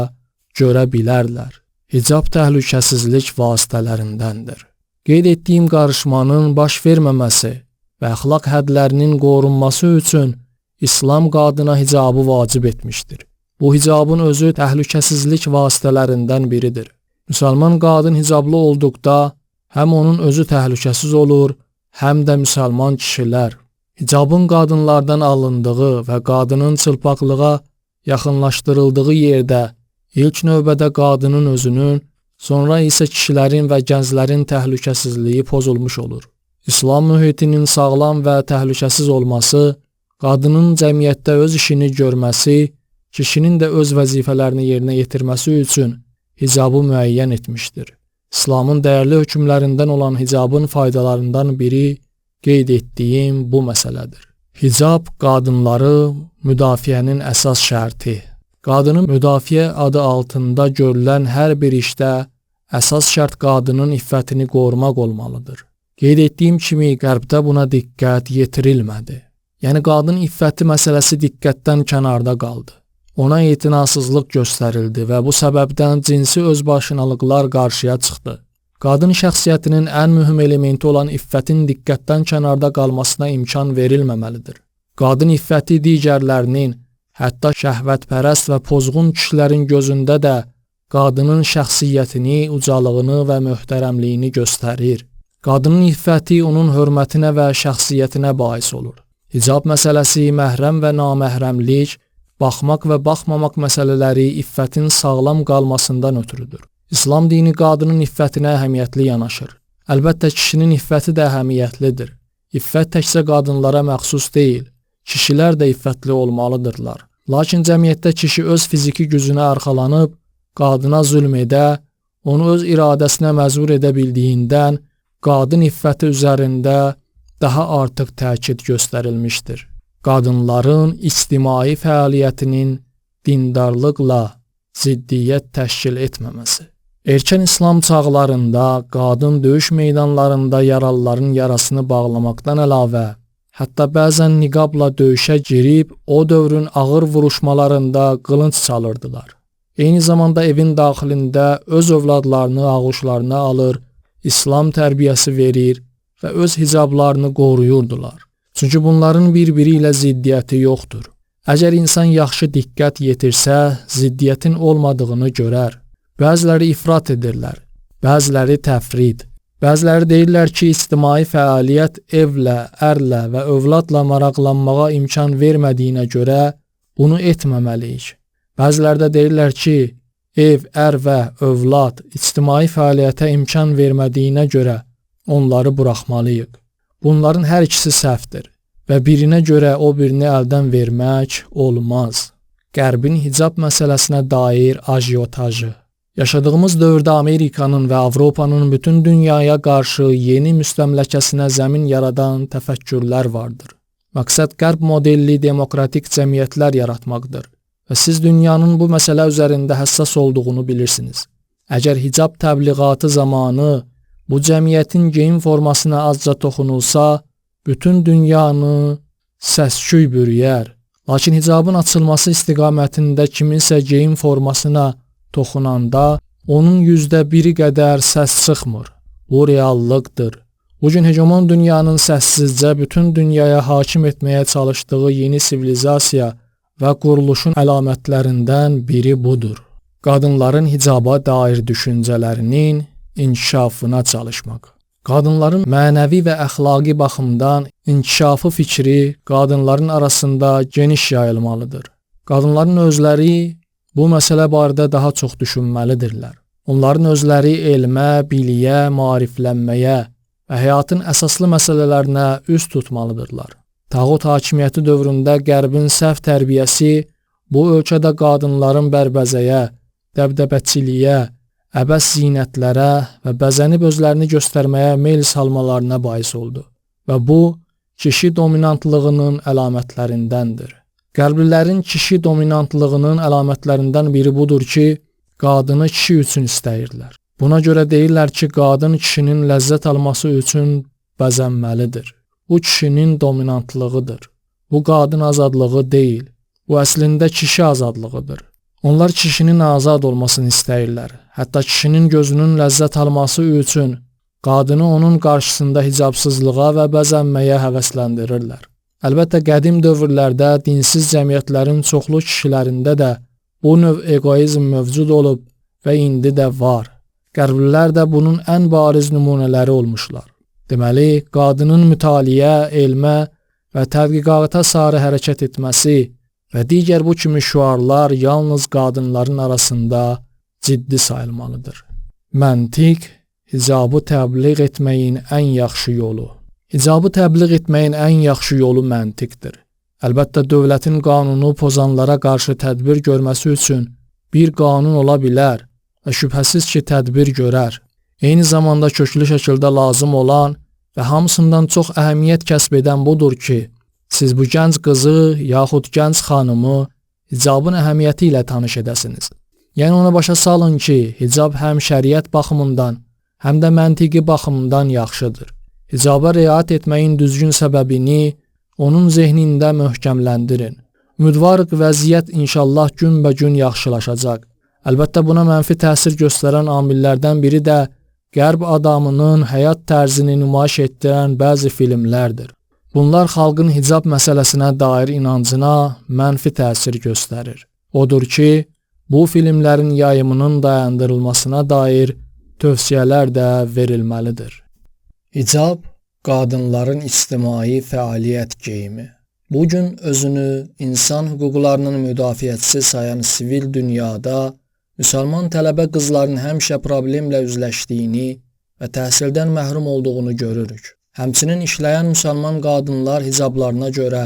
görə bilərlər. Hicab təhlükəsizlik vasitələrindəndir. Qeyd etdiyim qarışmanın baş verməməsi və əxlaq hədlərinin qorunması üçün İslam qadına hicabı vacib etmişdir. Bu hicabın özü təhlükəsizlik vasitələrindən biridir. Müsəlman qadın hicablı olduqda həm onun özü təhlükəsiz olur, həm də müsəlman kişilər. Hicabın qadınlardan alındığı və qadının çılpaqlığa yaxınlaşdırıldığı yerdə İlk növbədə qadının özünün, sonra isə kişilərin və gənclərin təhlükəsizliyi pozulmuş olur. İslam mühitinin sağlam və təhlükəsiz olması, qadının cəmiyyətdə öz işini görməsi, kişinin də öz vəzifələrini yerinə yetirməsi üçün hicabı müəyyən etmişdir. İslamın dəyərli hökmlərindən olan hicabın faydalarından biri qeyd etdiyim bu məsələdir. Hicab qadınları müdafiənin əsas şərti. Qadının müdafiə adı altında görülən hər bir işdə əsas şərt qadının iffətini qorumaq olmalıdır. Qeyd etdiyim kimi Qərbdə buna diqqət yetirilmədi. Yəni qadın iffəti məsələsi diqqətdən kənarda qaldı. Ona etinasızlıq göstərildi və bu səbəbdən cinsi özbaşınalıqlar qarşıya çıxdı. Qadın şəxsiyyətinin ən mühüm elementi olan iffətin diqqətdən kənarda qalmasına imkan verilməməlidir. Qadın iffəti digərlərinin, hətta şəhvətpərəst və pozğun kişilərin gözündə də qadının şəxsiyyətini, ucalığını və möhtərəmliyini göstərir. Qadının iffəti onun hörmətinə və şəxsiyyətinə bais olur. Hicab məsələsi, məhrəm və naməhrəmlik, baxmaq və baxmamaq məsələləri iffətin sağlam qalmasından ötürüdür. İslam dini qadının iffətinə əhəmiyyətli yanaşır. Əlbəttə kişinin iffəti də əhəmiyyətlidir. İffət təkcə qadınlara məxsus deyil. Kişilər də iffətli olmalıdırlar. Lakin cəmiyyətdə kişi öz fiziki gücünə arxalanıb, qadına zülm edə, onu öz iradəsinə məzur edə bildiyindən, qadın iffəti üzərində daha artıq təkid göstərilmişdir. Qadınların ictimai fəaliyyətinin dindarlıqla ziddiyyət təşkil etməməsi. Erkən İslam çağlarında qadın döyüş meydanlarında yaralıların yarasını bağlamaqdan əlavə, hətta bəzən niqabla döyüşə girib, o dövrün ağır vuruşmalarında qılınc çalırdılar. Eyni zamanda evin daxilində öz övladlarını ağuşlarına alır, İslam tərbiyəsi verir və öz hicablarını qoruyurdular. Çünki bunların bir-biri ilə ziddiyyəti yoxdur. Əgər insan yaxşı diqqət yetirsə, ziddiyyətin olmadığını görər. Bəziləri ifrat edirlər, bəziləri təfrid. Bəziləri deyirlər ki, ictimai fəaliyyət evlə, ərlə və övladla maraqlanmağa imkan vermədiyinə görə bunu etməməliyik. Bəziləri də deyirlər ki, ev, ər və övlad ictimai fəaliyyətə imkan vermədiyinə görə onları buraxmalıyıq. Bunların hər ikisi səhvdir və birinə görə o birini əldən vermək olmaz. Qərbin hicab məsələsinə dair ajiotajı. Yaşadığımız dövrdə Amerikanın və Avropanın bütün dünyaya qarşı yeni müstəmləkəsinə zəmin yaradan təfəkkürlər vardır. Məqsəd qərb modelli demokratik cəmiyyətlər yaratmaqdır və siz dünyanın bu məsələ üzərində həssas olduğunu bilirsiniz. Əgər hicab təbliğatı zamanı Bu cəmiyyətin geyim formasına azca toxunulsa, bütün dünyanı səs-küy bürüyər. Lakin hicabın açılması istiqamətində kiminsə geyim formasına toxunanda, onun %1 qədər səs çıxmır. Bu reallıqdır. Bugün hegemon dünyanın səssizcə bütün dünyaya hakim etməyə çalışdığı yeni sivilizasiya və quruluşun əlamətlərindən biri budur. Qadınların hicaba dair düşüncələrinin inkişafına çalışmaq. Qadınların mənəvi və əxlaqi baxımdan inkişafı fikri qadınların arasında geniş yayılmalıdır. Qadınların özləri bu məsələ barədə daha çox düşünməlidirlər. Onların özləri elmə, biliyə, maariflənməyə və həyatın əsaslı məsələlərinə üst tutmalıdırlar. Tağut hakimiyyəti dövründə Qərbin səhv tərbiyəsi bu ölkədə qadınların bərbəzəyə, dəbdəbəçiliyə, əbəs zinətlərə və bəzənib özlərini göstərməyə meyl salmalarına bais oldu və bu, kişi dominantlığının əlamətlərindəndir. Qərblilərin kişi dominantlığının əlamətlərindən biri budur ki, qadını kişi üçün istəyirlər. Buna görə deyirlər ki, qadın kişinin ləzzət alması üçün bəzənməlidir. Bu kişinin dominantlığıdır. Bu qadın azadlığı deyil. Bu əslində kişi azadlığıdır. Onlar kişinin azad olmasını istəyirlər. Hətta kişinin gözünün ləzzət alması üçün qadını onun qarşısında hicabsızlığa və bəzənməyə həvəsləndirirlər. Əlbəttə, qədim dövrlərdə dinsiz cəmiyyətlərin çoxlu kişilərində də bu növ egoizm mövcud olub və indi də var. Qərblilər də bunun ən bariz nümunələri olmuşlar. Deməli, qadının mütaliə, elmə və tədqiqata sarı hərəkət etməsi və digər bu kimi şüarlar yalnız qadınların arasında ciddi sayılmalıdır. Məntiq, hicabı təbliğ etməyin ən yaxşı yolu. Hicabı təbliğ etməyin ən yaxşı yolu məntiqdir. Əlbəttə, dövlətin qanunu pozanlara qarşı tədbir görməsi üçün bir qanun ola bilər və şübhəsiz ki, tədbir görər. Eyni zamanda köklü şəkildə lazım olan və hamısından çox əhəmiyyət kəsb edən budur ki, siz bu gənc qızı yaxud gənc xanımı hicabın əhəmiyyəti ilə tanış edəsiniz. Yəni ona başa salın ki, hicab həm şəriət baxımından, həm də məntiqi baxımından yaxşıdır. Hicaba riayət etməyin düzgün səbəbini onun zehnində möhkəmləndirin. Ümidvarıq vəziyyət inşallah günbəgün yaxşılaşacaq. Əlbəttə, buna mənfi təsir göstərən amillərdən biri də Qərb adamının həyat tərzini nümayiş etdirən bəzi filmlərdir. Bunlar xalqın hicab məsələsinə dair inancına mənfi təsir göstərir. Odur ki, bu filmlərin yayımının dayandırılmasına dair tövsiyələr də verilməlidir. Hicab, qadınların ictimai fəaliyyət geyimi. Bugün özünü insan hüquqlarının müdafiəçisi sayan sivil dünyada müsəlman tələbə qızların həmişə problemlə üzləşdiyini və təhsildən məhrum olduğunu görürük. Həmçinin işləyən müsəlman qadınlar hicablarına görə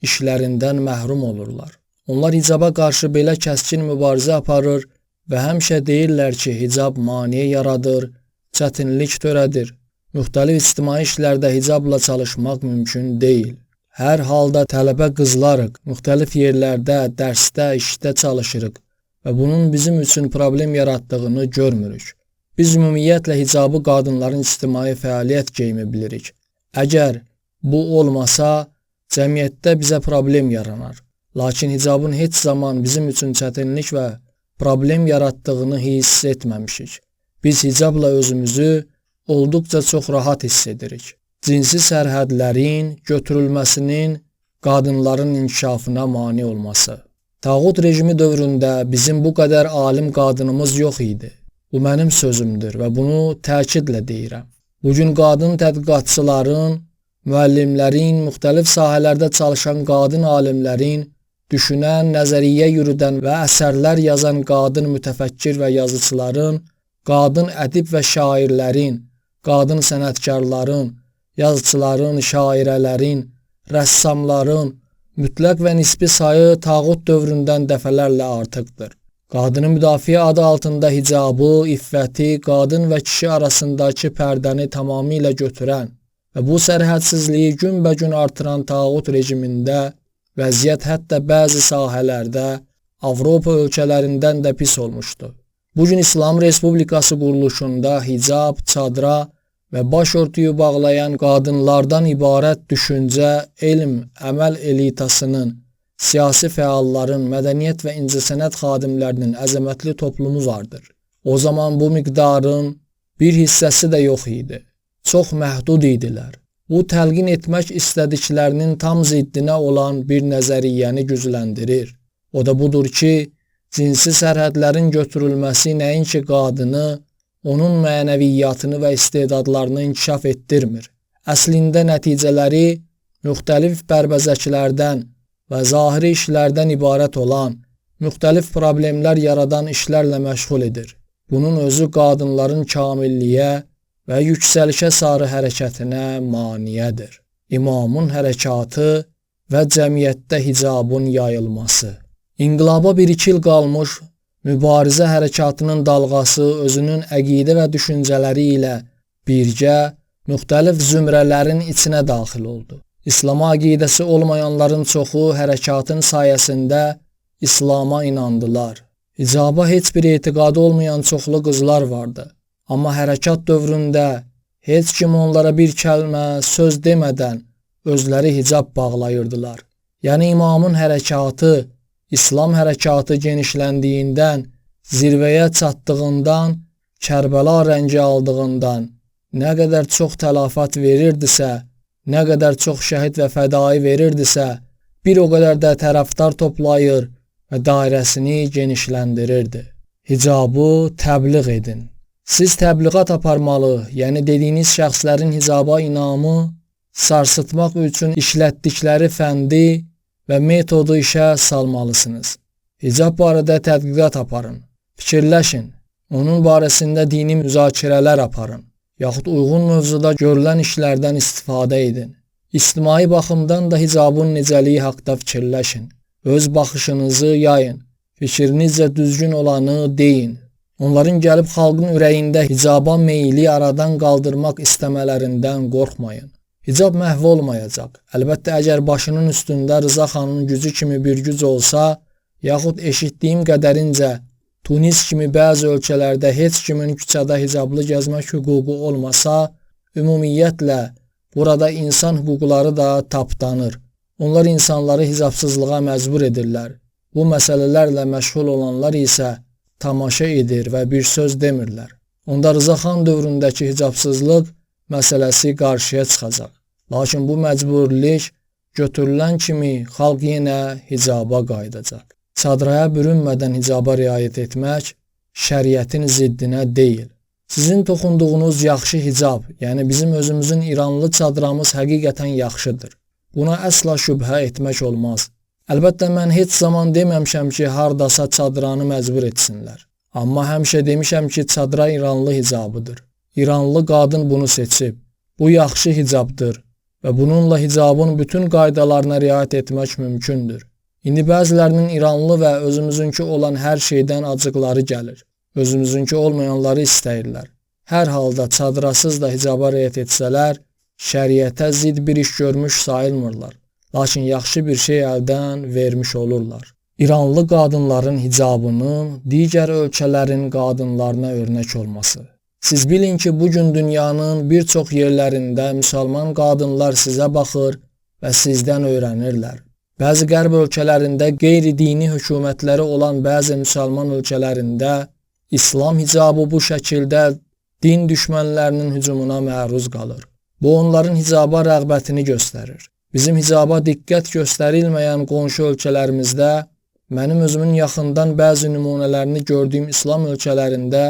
işlərindən məhrum olurlar. Onlar hicaba qarşı belə kəskin mübarizə aparır və həmişə deyirlər ki, hicab maneə yaradır, çətinlik törədir. Müxtəlif ictimai işlərdə hicabla çalışmaq mümkün deyil. Hər halda tələbə qızlarıq, müxtəlif yerlərdə, dərsdə, işdə çalışırıq və bunun bizim üçün problem yaratdığını görmürük. Biz ümumiyyətlə hicabı qadınların ictimai fəaliyyət geyimi bilirik. Əgər bu olmasa, cəmiyyətdə bizə problem yaranar. Lakin hicabın heç zaman bizim üçün çətinlik və problem yaratdığını hiss etməmişik. Biz hicabla özümüzü olduqca çox rahat hiss edirik. Cinsi sərhədlərin götürülməsinin qadınların inkişafına mane olması. Tağut rejimi dövründə bizim bu qədər alim qadınımız yox idi. Bu mənim sözümdür və bunu təkidlə deyirəm. Bugün qadın tədqiqatçıların, müəllimlərin, müxtəlif sahələrdə çalışan qadın alimlərin, düşünən, nəzəriyyə yürüdən və əsərlər yazan qadın mütəfəkkir və yazıçıların, qadın ədib və şairlərin, qadın sənətkarların, yazıçıların, şairələrin, rəssamların mütləq və nisbi sayı tağut dövründən dəfələrlə artıqdır. Qadını müdafiə adı altında hicabı, iffəti, qadın və kişi arasındakı pərdəni tamamilə götürən və bu sərhədsizliyi günbəgün artıran tağut rejimində vəziyyət hətta bəzi sahələrdə Avropa ölkələrindən də pis olmuşdu. Bugün İslam Respublikası quruluşunda hicab, çadıra və başörtüyü bağlayan qadınlardan ibarət düşüncə, elm, əməl elitasının, siyasi fəalların, mədəniyyət və incəsənət xadimlərinin əzəmətli toplumu vardır. O zaman bu miqdarın bir hissəsi də yox idi. Çox məhdud idilər. Bu təlqin etmək istədiklərinin tam ziddinə olan bir nəzəriyyəni gücləndirir. O da budur ki, cinsi sərhədlərin götürülməsi nəinki qadını, onun mənəviyyatını və istedadlarını inkişaf etdirmir. Əslində nəticələri müxtəlif bərbəzəklərdən və zahiri işlərdən ibarət olan, müxtəlif problemlər yaradan işlərlə məşğul edir. Bunun özü qadınların kamilliyə və yüksəlişə sarı hərəkətinə maniyədir. İmamın hərəkatı və cəmiyyətdə hicabın yayılması. İnqilaba 1-2 il qalmış, mübarizə hərəkatının dalğası özünün əqidə və düşüncələri ilə birgə müxtəlif zümrələrin içinə daxil oldu. İslama əqidəsi olmayanların çoxu hərəkatın sayəsində İslama inandılar. Hicaba heç bir etiqadı olmayan çoxlu qızlar vardı. Amma hərəkat dövründə heç kim onlara bir kəlmə, söz demədən özləri hicab bağlayırdılar. Yəni imamın hərəkatı, İslam hərəkatı genişləndiyindən, zirvəyə çatdığından, Kərbəla rəngi aldığından, nə qədər çox tələfat verirdisə, nə qədər çox şəhid və fədai verirdisə, bir o qədər də tərəfdar toplayır və dairəsini genişləndirirdi. Hicabı təbliğ edin. Siz təbliğat aparmalı, yəni dediyiniz şəxslərin hicaba inamı sarsıtmaq üçün işlətdikləri fəndi və metodu işə salmalısınız. Hicab barədə tədqiqat aparın, fikirləşin, onun barəsində dini müzakirələr aparın, yaxud uyğun mövzuda görülən işlərdən istifadə edin. İctimai baxımdan da hicabın necəliyi haqda fikirləşin. Öz baxışınızı yayın, fikrinizcə düzgün olanı deyin. Onların gəlib xalqın ürəyində hicaba meyili aradan qaldırmaq istəmələrindən qorxmayın. Hicab məhv olmayacaq. Əlbəttə, əgər başının üstündə Rıza xanın gücü kimi bir güc olsa, yaxud eşitdiyim qədərincə Tunis kimi bəzi ölkələrdə heç kimin küçədə hicablı gəzmək hüququ olmasa, ümumiyyətlə burada insan hüquqları da tapdanır. Onlar insanları hicabsızlığa məcbur edirlər. Bu məsələlərlə məşğul olanlar isə tamaşa edir və bir söz demirlər. Onda Rıza xan dövründəki hicabsızlıq məsələsi qarşıya çıxacaq. Lakin bu məcburilik götürülən kimi xalq yenə hicaba qayıdacaq. Çadraya bürünmədən hicaba riayət etmək şəriətin ziddinə deyil. Sizin toxunduğunuz yaxşı hicab, yəni bizim özümüzün İranlı çadramız həqiqətən yaxşıdır. Buna əsla şübhə etmək olmaz. Əlbəttə, mən heç zaman deməmişəm ki, hardasa çadranı məcbur etsinlər. Amma həmişə demişəm ki, çadra İranlı hicabıdır. İranlı qadın bunu seçib. Bu yaxşı hicabdır və bununla hicabın bütün qaydalarına riayət etmək mümkündür. İndi bəzilərinin İranlı və özümüzünki olan hər şeydən acıqları gəlir. Özümüzünki olmayanları istəyirlər. Hər halda çadrasız da hicaba riayət etsələr, şəriətə zidd bir iş görmüş sayılmırlar. Lakin yaxşı bir şey əldən vermiş olurlar. İranlı qadınların hicabının digər ölkələrin qadınlarına örnək olması. Siz bilin ki, bugün dünyanın bir çox yerlərində müsəlman qadınlar sizə baxır və sizdən öyrənirlər. Bəzi qərb ölkələrində qeyri-dini hökumətləri olan bəzi müsəlman ölkələrində İslam hicabı bu şəkildə din düşmənlərinin hücumuna məruz qalır. Bu onların hicaba rəğbətini göstərir. Bizim hicaba diqqət göstərilməyən qonşu ölkələrimizdə, mənim özümün yaxından bəzi nümunələrini gördüyüm İslam ölkələrində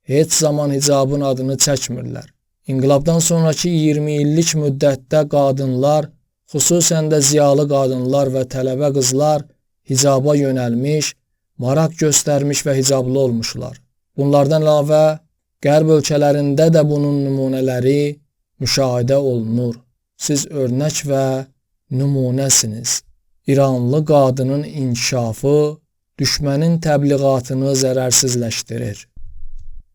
heç zaman hicabın adını çəkmirlər. İnqilabdan sonraki 20 illik müddətdə qadınlar, xüsusən də ziyalı qadınlar və tələbə qızlar hicaba yönəlmiş, maraq göstərmiş və hicablı olmuşlar. Bunlardan əlavə, qərb ölkələrində də bunun nümunələri müşahidə olunur. Siz örnək və nümunəsiniz. İranlı qadının inkişafı düşmənin təbliğatını zərərsizləşdirir.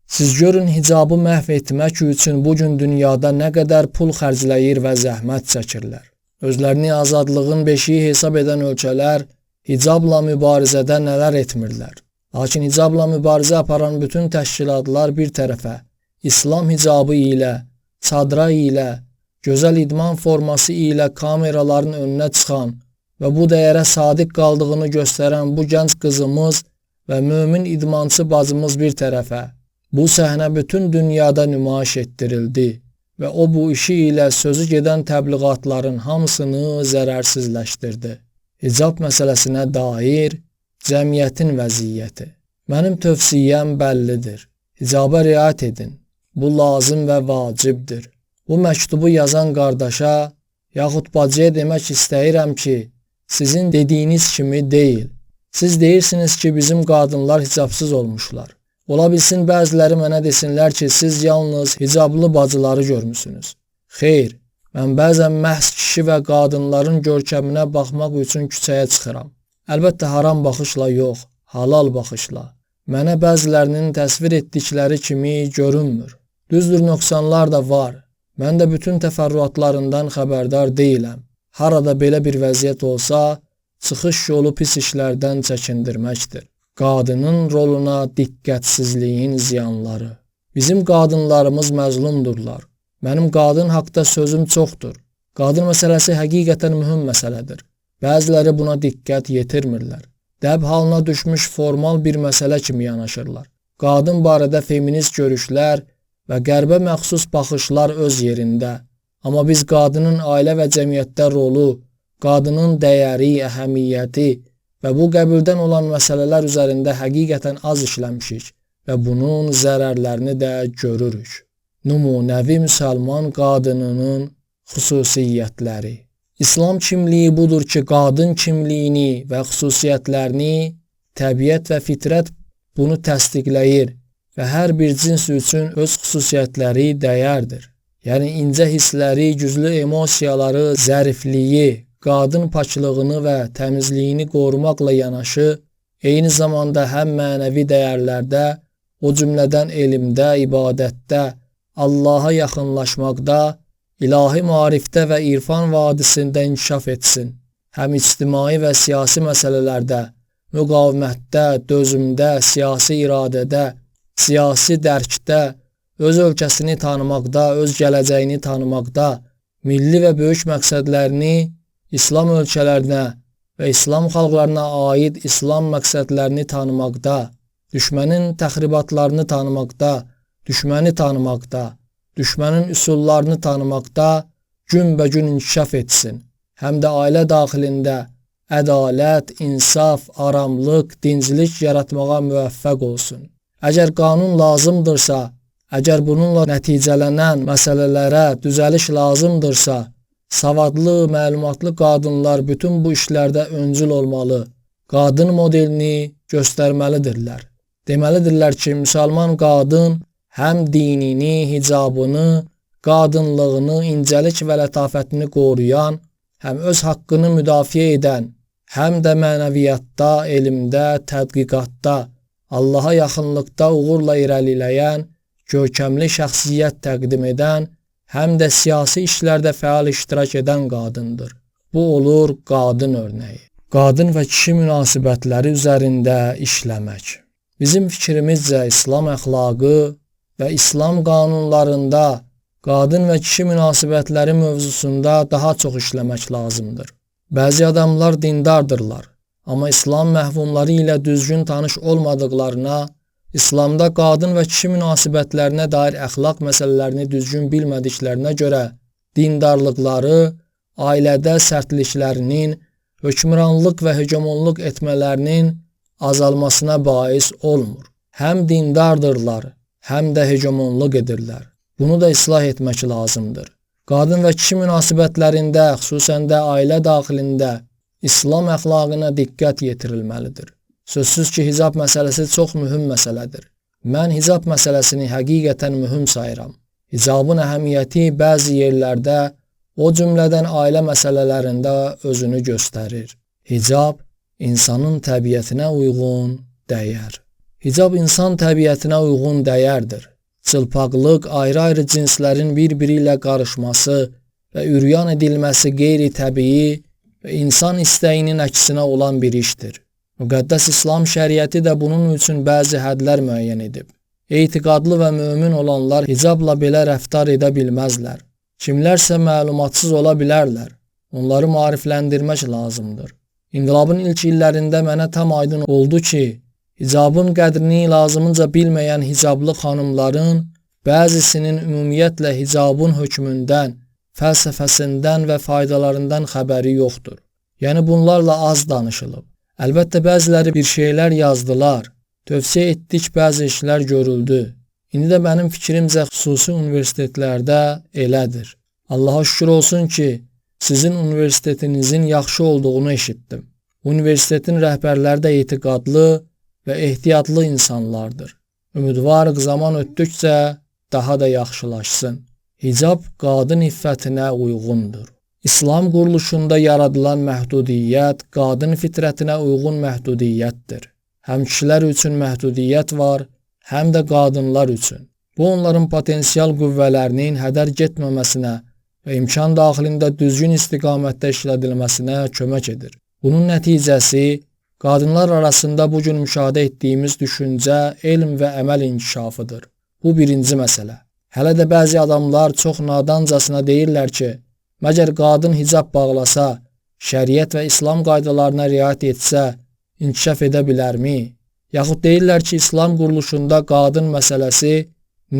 Siz görün, hicabı məhv etmək üçün bugün dünyada nə qədər pul xərcləyir və zəhmət çəkirlər. Özlərini azadlığın beşiği hesab edən ölkələr hicabla mübarizədə nələr etmirlər. Lakin hicabla mübarizə aparan bütün təşkilatlar bir tərəfə İslam hicabı ilə çadıra ilə, gözəl idman forması ilə kameraların önünə çıxan və bu dəyərə sadiq qaldığını göstərən bu gənc qızımız və mömin idmançı bacımız bir tərəfə, bu səhnə bütün dünyada nümayiş etdirildi və o bu işi ilə sözü gedən təbliğatların hamısını zərərsizləşdirdi. Hicab məsələsinə dair cəmiyyətin vəziyyəti. Mənim tövsiyəm bəllidir. Hicaba riayət edin. Bu lazım və vacibdir. Bu məktubu yazan qardaşa yaxud bacıya demək istəyirəm ki, sizin dediyiniz kimi deyil. Siz deyirsiniz ki, bizim qadınlar hicabsız olmuşlar. Ola bilsin bəziləri mənə desinlər ki, siz yalnız hicablı bacıları görmüsünüz. Xeyr, mən bəzən məhz kişi və qadınların görkəminə baxmaq üçün küçəyə çıxıram. Əlbəttə haram baxışla yox, halal baxışla. Mənə bəzilərinin təsvir etdikləri kimi görünmür. Düzdür, nöqsanlar da var. Mən də bütün təfərrüatlarından xəbərdar deyiləm. Harada belə bir vəziyyət olsa, çıxış yolu pis işlərdən çəkindirməkdir. Qadının roluna diqqətsizliyin ziyanları. Bizim qadınlarımız məzlumdurlar. Mənim qadın haqda sözüm çoxdur. Qadın məsələsi həqiqətən mühüm məsələdir. Bəziləri buna diqqət yetirmirlər. Dəb halına düşmüş formal bir məsələ kimi yanaşırlar. Qadın barədə feminist görüşlər və qərbə məxsus baxışlar öz yerində. Amma biz qadının ailə və cəmiyyətdə rolu, qadının dəyəri, əhəmiyyəti və bu qəbuldən olan məsələlər üzərində həqiqətən az işləmişik və bunun zərərlərini də görürük. Nümunəvi müsəlman qadınının xüsusiyyətləri. İslam kimliyi budur ki, qadın kimliyini və xüsusiyyətlərini təbiət və fitrət bunu təsdiqləyir və hər bir cins üçün öz xüsusiyyətləri dəyərdir. Yəni incə hissləri, güclü emosiyaları, zərifliyi, qadın paklığını və təmizliyini qorumaqla yanaşı, eyni zamanda həm mənəvi dəyərlərdə, o cümlədən elmdə, ibadətdə, Allaha yaxınlaşmaqda, ilahi maarifdə və irfan vadisində inkişaf etsin. Həm ictimai və siyasi məsələlərdə, müqavimətdə, dözümdə, siyasi iradədə, siyasi dərkdə, öz ölkəsini tanımaqda, öz gələcəyini tanımaqda, milli və böyük məqsədlərini İslam ölkələrinə və İslam xalqlarına aid İslam məqsədlərini tanımaqda, düşmənin təxribatlarını tanımaqda, düşməni tanımaqda, düşmənin üsullarını tanımaqda günbəgün inkişaf etsin. Həm də ailə daxilində ədalət, insaf, aramlıq, dinclik yaratmağa müvəffəq olsun. Əgər qanun lazımdırsa, əgər bununla nəticələnən məsələlərə düzəliş lazımdırsa, savadlı, məlumatlı qadınlar bütün bu işlərdə öncül olmalı, qadın modelini göstərməlidirlər. Deməlidirlər ki, müsəlman qadın həm dinini, hicabını, qadınlığını, incəlik və lətafətini qoruyan, həm öz haqqını müdafiə edən, həm də mənəviyyatda, elmdə, tədqiqatda, Allaha yaxınlıqda uğurla irəliləyən, görkəmli şəxsiyyət təqdim edən, həm də siyasi işlərdə fəal iştirak edən qadındır. Bu olur qadın örnəyi. Qadın və kişi münasibətləri üzərində işləmək. Bizim fikrimizcə İslam əxlaqı və İslam qanunlarında qadın və kişi münasibətləri mövzusunda daha çox işləmək lazımdır. Bəzi adamlar dindardırlar, amma İslam məhvumları ilə düzgün tanış olmadıqlarına, İslamda qadın və kişi münasibətlərinə dair əxlaq məsələlərini düzgün bilmədiklərinə görə dindarlıqları ailədə sərtliklərinin, hökmranlıq və hegemonluq etmələrinin azalmasına bais olmur. Həm dindardırlar, həm də hegemonluq edirlər. Bunu da islah etmək lazımdır. Qadın və kişi münasibətlərində, xüsusən də ailə daxilində İslam əxlaqına diqqət yetirilməlidir. Sözsüz ki, hicab məsələsi çox mühüm məsələdir. Mən hicab məsələsini həqiqətən mühüm sayıram. Hicabın əhəmiyyəti bəzi yerlərdə, o cümlədən ailə məsələlərində özünü göstərir. Hicab insanın təbiətinə uyğun dəyər. Hicab insan təbiətinə uyğun dəyərdir. Çılpaqlıq, ayrı-ayrı cinslərin bir-biri ilə qarışması və üryan edilməsi qeyri-təbii və insan istəyinin əksinə olan bir işdir. Müqəddəs İslam şəriəti də bunun üçün bəzi hədlər müəyyən edib. Etiqadlı və mömin olanlar hicabla belə rəftar edə bilməzlər. Kimlərsə məlumatsız ola bilərlər. Onları maarifləndirmək lazımdır. İnqilabın ilk illərində mənə tam aydın oldu ki, hicabın qədrini lazımınca bilməyən hicablı xanımların bəzisinin ümumiyyətlə hicabın hökmündən, fəlsəfəsindən və faydalarından xəbəri yoxdur. Yəni bunlarla az danışılıb. Əlbəttə bəziləri bir şeylər yazdılar, tövsiyə etdik bəzi işlər görüldü. İndi də mənim fikrimcə xüsusi universitetlərdə elədir. Allaha şükür olsun ki, sizin universitetinizin yaxşı olduğunu eşitdim. Universitetin rəhbərləri də etiqadlı və ehtiyatlı insanlardır. Ümidvarıq zaman ötdükcə daha da yaxşılaşsın. Hicab qadın iffətinə uyğundur. İslam quruluşunda yaradılan məhdudiyyət qadın fitrətinə uyğun məhdudiyyətdir. Həm kişilər üçün məhdudiyyət var, həm də qadınlar üçün. Bu onların potensial qüvvələrinin hədər getməməsinə və imkan daxilində düzgün istiqamətdə işlədilməsinə kömək edir. Bunun nəticəsi qadınlar arasında bu gün müşahidə etdiyimiz düşüncə, elm və əməl inkişafıdır. Bu birinci məsələ. Hələ də bəzi adamlar çox nadancasına deyirlər ki, məgər qadın hicab bağlasa, şəriət və İslam qaydalarına riayət etsə, inkişaf edə bilərmi? Yaxud deyirlər ki, İslam quruluşunda qadın məsələsi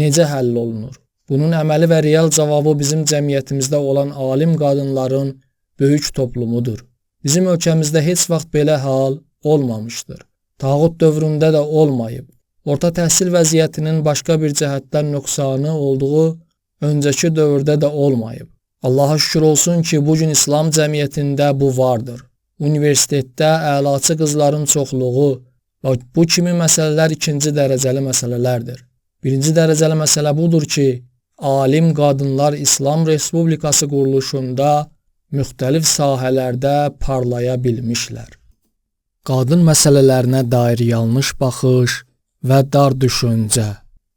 necə həll olunur? Bunun əməli və real cavabı bizim cəmiyyətimizdə olan alim qadınların böyük toplumudur. Bizim ölkəmizdə heç vaxt belə hal olmamışdır. Tağut dövründə də olmayıb. Orta təhsil vəziyyətinin başqa bir cəhətdən nöqsanı olduğu öncəki dövrdə də olmayıb. Allaha şükür olsun ki, bugün İslam cəmiyyətində bu vardır. Universitetdə əlaçı qızların çoxluğu və bu kimi məsələlər ikinci dərəcəli məsələlərdir. Birinci dərəcəli məsələ budur ki, alim qadınlar İslam Respublikası quruluşunda müxtəlif sahələrdə parlaya bilmişlər. Qadın məsələlərinə dair yanlış baxış və dar düşüncə.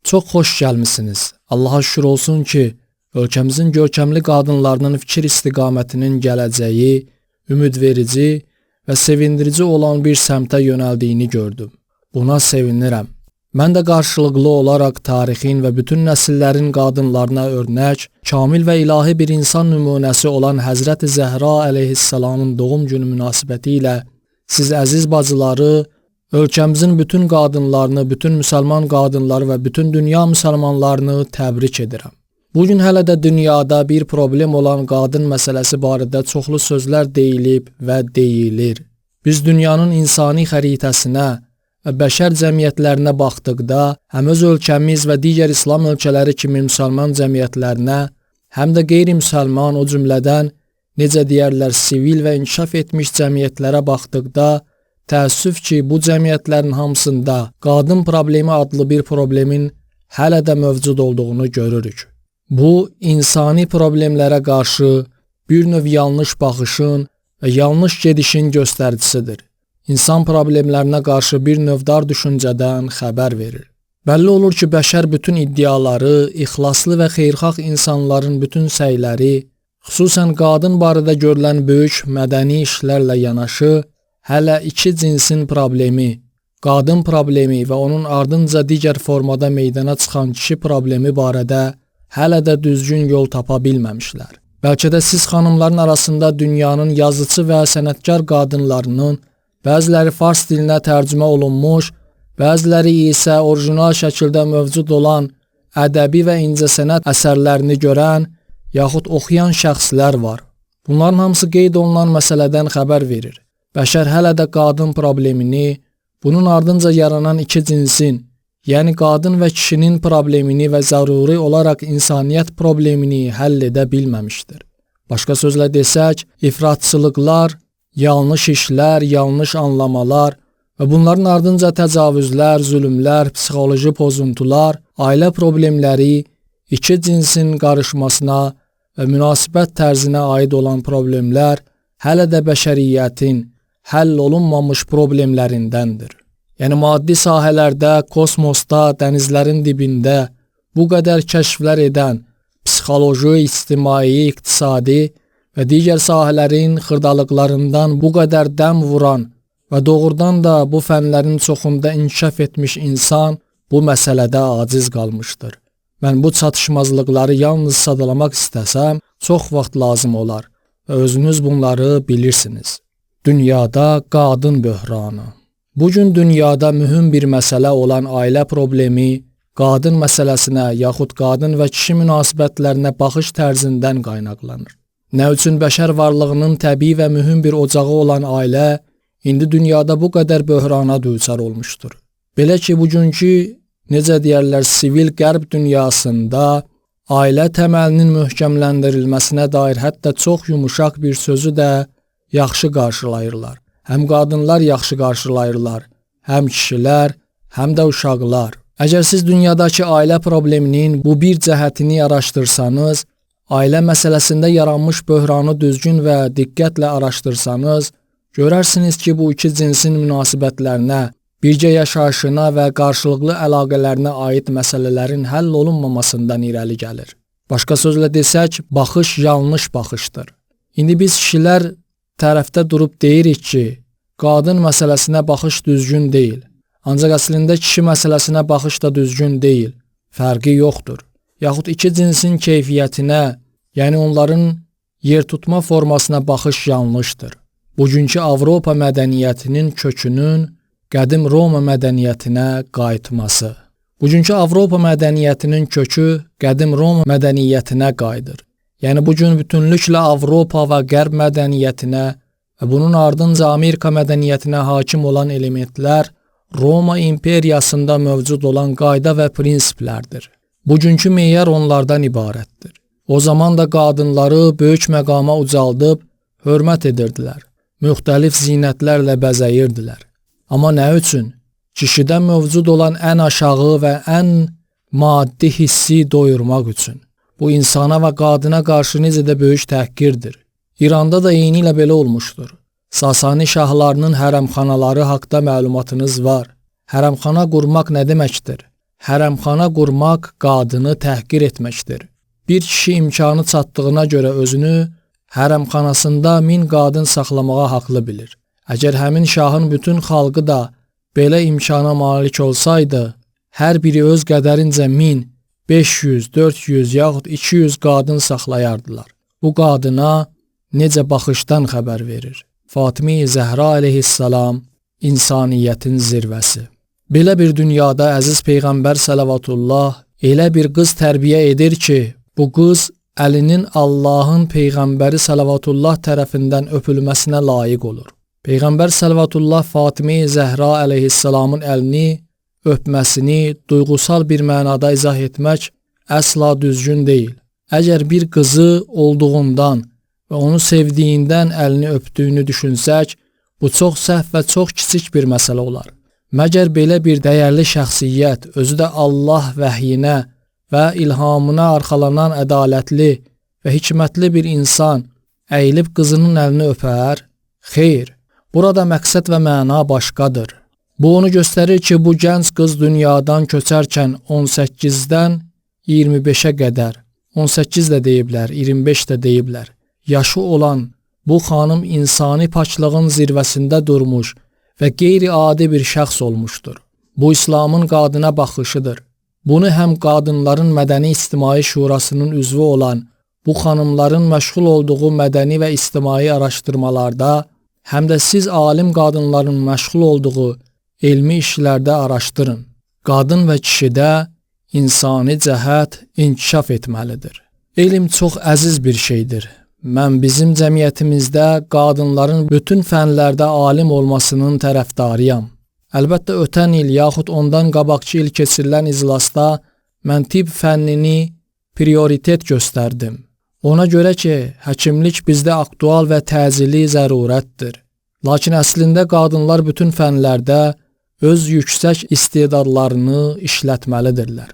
Çox xoş gəlmisiniz. Allaha şükür olsun ki, ölkəmizin görkəmli qadınlarının fikir istiqamətinin gələcəyi, ümidverici və sevindirici olan bir səmtə yönəldiyini gördüm. Buna sevinirəm. Mən də qarşılıqlı olaraq tarixin və bütün nəsillərin qadınlarına örnək, kamil və ilahi bir insan nümunəsi olan Həzrəti Zəhra əleyhissalamın doğum günü münasibəti ilə siz əziz bacıları, ölkəmizin bütün qadınlarını, bütün müsəlman qadınları və bütün dünya müsəlmanlarını təbrik edirəm. Bugün hələ də dünyada bir problem olan qadın məsələsi barədə çoxlu sözlər deyilib və deyilir. Biz dünyanın insani xəritəsinə və bəşər cəmiyyətlərinə baxdıqda, həm öz ölkəmiz və digər İslam ölkələri kimi müsəlman cəmiyyətlərinə, həm də qeyri-müsəlman, o cümlədən, necə deyərlər, sivil və inkişaf etmiş cəmiyyətlərə baxdıqda, təəssüf ki, bu cəmiyyətlərin hamısında qadın problemi adlı bir problemin hələ də mövcud olduğunu görürük. Bu, insani problemlərə qarşı bir növ yanlış baxışın və yanlış gedişin göstəricisidir. İnsan problemlərinə qarşı bir növ dar düşüncədən xəbər verir. Bəlli olur ki, bəşər bütün iddiaları, ixlaslı və xeyirxah insanların bütün səyləri, xüsusən qadın barədə görülən böyük mədəni işlərlə yanaşı, hələ iki cinsin problemi, qadın problemi və onun ardınca digər formada meydana çıxan kişi problemi barədə hələ də düzgün yol tapa bilməmişlər. Bəlkə də siz xanımların arasında dünyanın yazıcı və sənətkar qadınlarının bəziləri fars dilinə tərcümə olunmuş, bəziləri isə orijinal şəkildə mövcud olan ədəbi və incəsənət əsərlərini görən, yaxud oxuyan şəxslər var. Bunların hamısı qeyd olunan məsələdən xəbər verir. Bəşər hələ də qadın problemini, bunun ardınca yaranan iki cinsin, yəni qadın və kişinin problemini və zəruri olaraq insaniyyət problemini həll edə bilməmişdir. Başqa sözlə desək, ifratçılıqlar, yanlış işlər, yanlış anlamalar və bunların ardınca təcavüzlər, zülmlər, psixoloji pozuntular, ailə problemləri, iki cinsin qarışmasına və münasibət tərzinə aid olan problemlər hələ də bəşəriyyətin həll olunmamış problemlərindəndir. Yəni maddi sahələrdə, kosmosda, dənizlərin dibində bu qədər kəşflər edən psixoloji, ictimai, iqtisadi və digər sahələrin xırdalıqlarından bu qədər dəm vuran və doğrudan da bu fənlərin çoxunda inkişaf etmiş insan bu məsələdə aciz qalmışdır. Mən bu çatışmazlıqları yalnız sadalamaq istəsəm, çox vaxt lazım olar və özünüz bunları bilirsiniz. Dünyada qadın böhranı. Bugün dünyada mühüm bir məsələ olan ailə problemi, qadın məsələsinə yaxud qadın və kişi münasibətlərinə baxış tərzindən qaynaqlanır. Nə üçün bəşər varlığının təbii və mühüm bir ocağı olan ailə indi dünyada bu qədər böhrana düçar olmuşdur? Belə ki, bugünkü, necə deyərlər, sivil qərb dünyasında ailə təməlinin möhkəmləndirilməsinə dair hətta çox yumuşaq bir sözü də yaxşı qarşılayırlar. Həm qadınlar yaxşı qarşılayırlar, həm kişilər, həm də uşaqlar. Əgər siz dünyadakı ailə probleminin bu bir cəhətini araşdırsanız, ailə məsələsində yaranmış böhranı düzgün və diqqətlə araşdırsanız, görərsiniz ki, bu iki cinsin münasibətlərinə, birgə yaşayışına və qarşılıqlı əlaqələrinə aid məsələlərin həll olunmamasından irəli gəlir. Başqa sözlə desək, baxış yanlış baxışdır. İndi biz kişilər tərəfdə durub deyirik ki, qadın məsələsinə baxış düzgün deyil. Ancaq əslində kişi məsələsinə baxış da düzgün deyil. Fərqi yoxdur. Yaxud iki cinsin keyfiyyətinə, yəni onların yer tutma formasına baxış yanlışdır. Bugünkü Avropa mədəniyyətinin kökünün qədim Roma mədəniyyətinə qayıtması. Bugünkü Avropa mədəniyyətinin kökü qədim Roma mədəniyyətinə qayıdır. Yəni bugün bütünlüklə Avropa və Qərb mədəniyyətinə və bunun ardınca Amerika mədəniyyətinə hakim olan elementlər Roma imperiyasında mövcud olan qayda və prinsiplərdir. Bugünkü meyar onlardan ibarətdir. O zaman da qadınları böyük məqama ucaldıb hörmət edirdilər. Müxtəlif zinətlərlə bəzəyirdilər. Amma nə üçün? Kişidə mövcud olan ən aşağı və ən maddi hissi doyurmaq üçün. Bu insana və qadına qarşı necə də böyük təhqirdir. İranda da eyni ilə belə olmuşdur. Sasani şahlarının hərəmxanaları haqda məlumatınız var. Hərəmxana qurmaq nə deməkdir? Hərəmxana qurmaq qadını təhqir etməkdir. Bir kişi imkanı çatdığına görə özünü hərəmxanasında 1000 qadın saxlamağa haqlı bilir. Əgər həmin şahın bütün xalqı da belə imkana malik olsaydı, hər biri öz qədərincə 1000, 500, 400 yaxud 200 qadın saxlayardılar. Bu qadına necə baxışdan xəbər verir? Fatimi Zəhra əleyhissalam, insaniyyətin zirvəsi. Belə bir dünyada əziz Peyğəmbər sələvatullah elə bir qız tərbiyə edir ki, bu qız əlinin Allahın Peyğəmbəri sələvatullah tərəfindən öpülməsinə layiq olur. Peyğəmbər sələvatullah Fatimi Zəhra əleyhissalamın əlini öpməsini duyğusal bir mənada izah etmək əsla düzgün deyil. Əgər bir qızı olduğundan və onu sevdiyindən əlini öpdüyünü düşünsək, bu çox səhv və çox kiçik bir məsələ olar. Məgər belə bir dəyərli şəxsiyyət, özü də Allah vəhyinə və ilhamına arxalanan ədalətli və hikmətli bir insan əyilib qızının əlini öpər? Xeyr, burada məqsəd və məna başqadır. Bu onu göstərir ki, bu gənc qız dünyadan köçərkən 18-dən 25-ə qədər, 18 də deyiblər, 25 də deyiblər, yaşı olan bu xanım insani paklığın zirvəsində durmuş və qeyri-adi bir şəxs olmuşdur. Bu İslamın qadına baxışıdır. Bunu həm qadınların mədəni ictimai şurasının üzvü olan bu xanımların məşğul olduğu mədəni və ictimai araşdırmalarda, həm də siz alim qadınların məşğul olduğu elmi işlərdə araşdırın. Qadın və kişidə insani cəhət inkişaf etməlidir. Elm çox əziz bir şeydir. Mən bizim cəmiyyətimizdə qadınların bütün fənlərdə alim olmasının tərəfdarıyam. Əlbəttə ötən il yaxud ondan qabaqçı il keçirilən iclasda mən tibb fənnini prioritet göstərdim. Ona görə ki, həkimlik bizdə aktual və təcili zərurətdir. Lakin əslində qadınlar bütün fənlərdə öz yüksək istedadlarını işlətməlidirlər.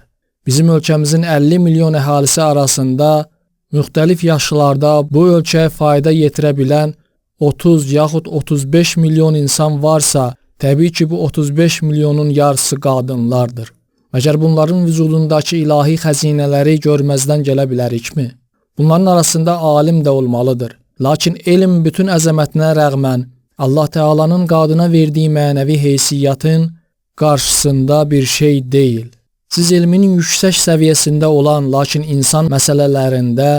Bizim ölkəmizin 50 milyon əhalisi arasında müxtəlif yaşlarda bu ölkəyə fayda yetirə bilən 30 yaxud 35 milyon insan varsa, təbii ki, bu 35 milyonun yarısı qadınlardır. Məgər bunların vücudundakı ilahi xəzinələri görməzdən gələ bilərikmi? Bunların arasında alim də olmalıdır. Lakin elm bütün əzəmətinə rəğmən Allah Teala'nın qadına verdiyi mənəvi heysiyyətin qarşısında bir şey deyil. Siz elminin yüksək səviyyəsində olan, lakin insan məsələlərində